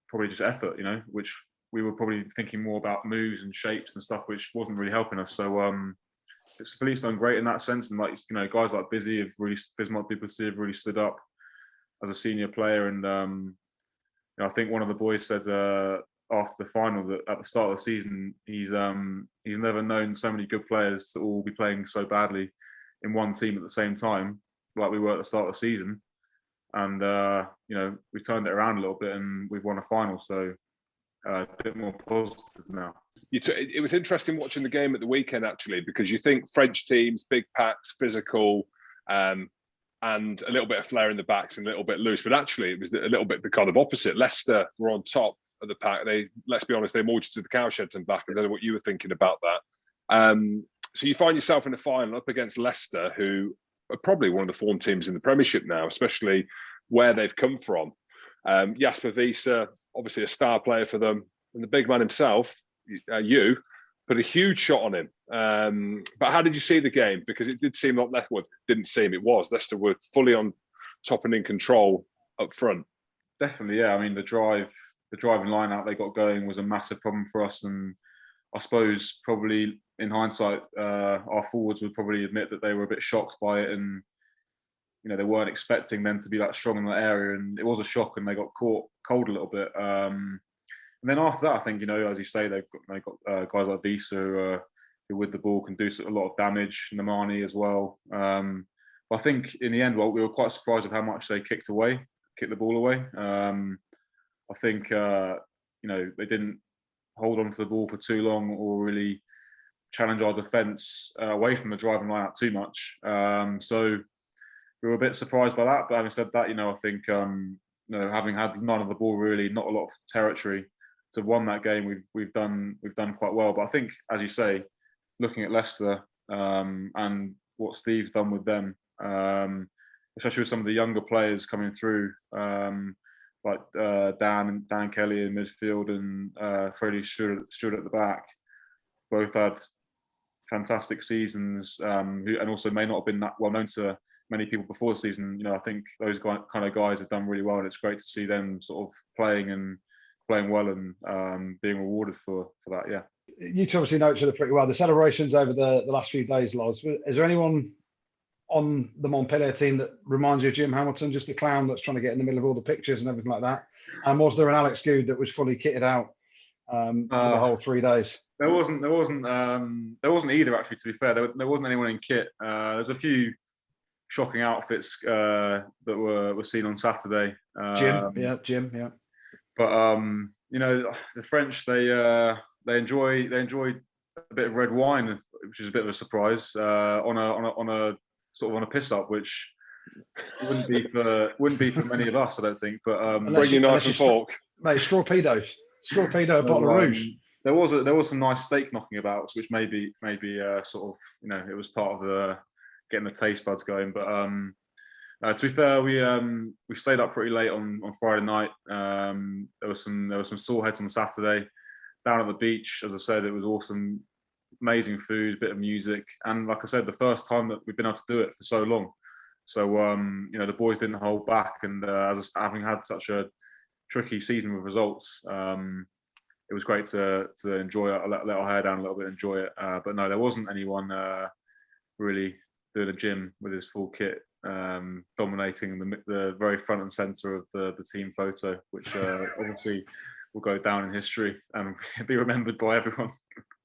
probably just effort, you know, which we were probably thinking more about moves and shapes and stuff, which wasn't really helping us. So Philippe's done great in that sense, and like, you know, guys like Bismarck Duplessis have really stood up as a senior player, and you know, I think one of the boys said after the final that at the start of the season he's never known so many good players to all be playing so badly in one team at the same time, like we were at the start of the season. And you know, we turned it around a little bit and we've won a final, so a bit more positive now. It was interesting watching the game at the weekend, actually, because you think French teams, big packs, physical, and a little bit of flair in the backs and a little bit loose, but actually it was a little bit the kind of opposite. Leicester were on top of the pack. Let's be honest, they marched to the cowsheds and back. I don't know what you were thinking about that. So you find yourself in the final up against Leicester, who are probably one of the form teams in the Premiership now, especially where they've come from. Jasper Wiese, obviously a star player for them, and the big man himself, you, put a huge shot on him. But how did you see the game? Because it did seem like Leicester Leicester were fully on top and in control up front. Definitely, yeah. I mean, the driving line out they got going was a massive problem for us, and I suppose probably in hindsight, our forwards would probably admit that they were a bit shocked by it, and you know, they weren't expecting them to be that strong in that area, and it was a shock, and they got caught cold a little bit. And then after that, I think, you know, as you say, they've got guys like Wiese who with the ball can do a lot of damage. Namani as well. But I think in the end, well, we were quite surprised of how much they kicked the ball away. I think you know, they didn't hold on to the ball for too long or really challenge our defence away from the driving line out too much. So we were a bit surprised by that. But having said that, you know, I think you know, having had none of the ball really, not a lot of territory, to won that game, we've done quite well. But I think, as you say, looking at Leicester and what Steve's done with them, especially with some of the younger players coming through, like Dan Kelly in midfield and Freddie Stewart at the back, both had fantastic seasons, and also may not have been that well known to many people before the season. You know, I think those kind of guys have done really well, and it's great to see them sort of playing well and being rewarded for that. Yeah. You two obviously know each other pretty well. The celebrations over the last few days, Loz, is there anyone on the Montpellier team that reminds you of Jim Hamilton, just the clown that's trying to get in the middle of all the pictures and everything like that? And was there an Alex Good that was fully kitted out for the whole 3 days? There wasn't either, actually, to be fair. There wasn't anyone in kit. There's a few shocking outfits that were seen on Saturday. Jim. But you know, the French, they enjoy a bit of red wine, which is a bit of a surprise on a sort of on a piss up, which wouldn't be for many of us, I don't think. But bring your knife and fork, mate. Straw pedo, a bottle of rouge. There was some nice steak knocking about, which maybe sort of, you know, it was part of the getting the taste buds going. But to be fair, we stayed up pretty late on Friday night. There was some sore heads on Saturday down at the beach. As I said, it was awesome, amazing food, bit of music, and like I said, the first time that we've been able to do it for so long. So you know, the boys didn't hold back, and as having had such a tricky season with results, it was great to enjoy it, let our hair down a little bit, enjoy it. But no, there wasn't anyone really doing a Jim with his full kit, dominating the very front and centre of the team photo, which obviously will go down in history and be remembered by everyone.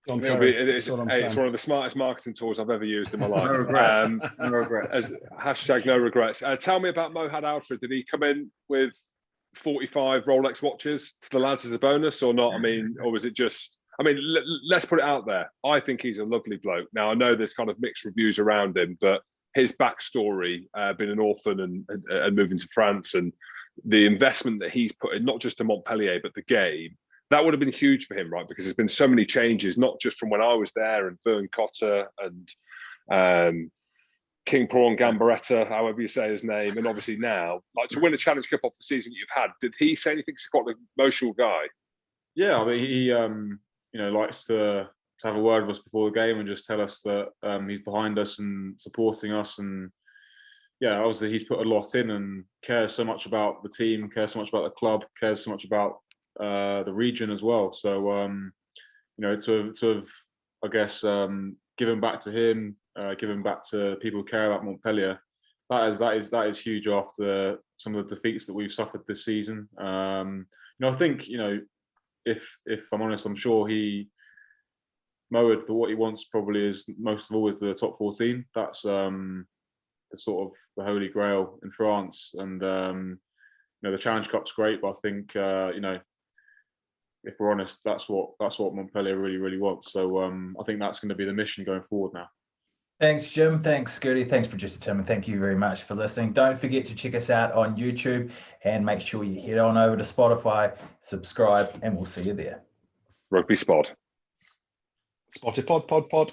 It's one of the smartest marketing tools I've ever used in my life. No regrets. No regrets. Hashtag no regrets. Tell me about Mohad Alfred. Did he come in with 45 Rolex watches to the lads as a bonus or not? I mean, or was it just... I mean, let's put it out there. I think he's a lovely bloke. Now, I know there's kind of mixed reviews around him, but his backstory, being an orphan and moving to France, and the investment that he's put in, not just to Montpellier, but the game, that would have been huge for him, right? Because there's been so many changes, not just from when I was there and Vern Cotter and King Prawn Gambaretta, however you say his name, and obviously now, like to win a Challenge Cup off the season you've had. Did he say anything? He's quite an emotional guy. Yeah, I mean, he you know, likes to have a word with us before the game and just tell us that he's behind us and supporting us. And yeah, obviously he's put a lot in and cares so much about the team, cares so much about the club, cares so much about the region as well. So you know, to have I guess given back to him, given back to people who care about Montpellier, that is huge after some of the defeats that we've suffered this season. You know, I think, you know, if I'm honest, I'm sure Mohad, what he wants probably is most of all is the top 14. That's the sort of the holy grail in France. And you know, the Challenge Cup's great, but I think you know, if we're honest, that's what Montpellier really, really wants. So I think that's going to be the mission going forward now. Thanks, Jim. Thanks, Goodey. Thanks, Producer Tim. And thank you very much for listening. Don't forget to check us out on YouTube and make sure you head on over to Spotify, subscribe, and we'll see you there. Rugby Spot. Spotted pod.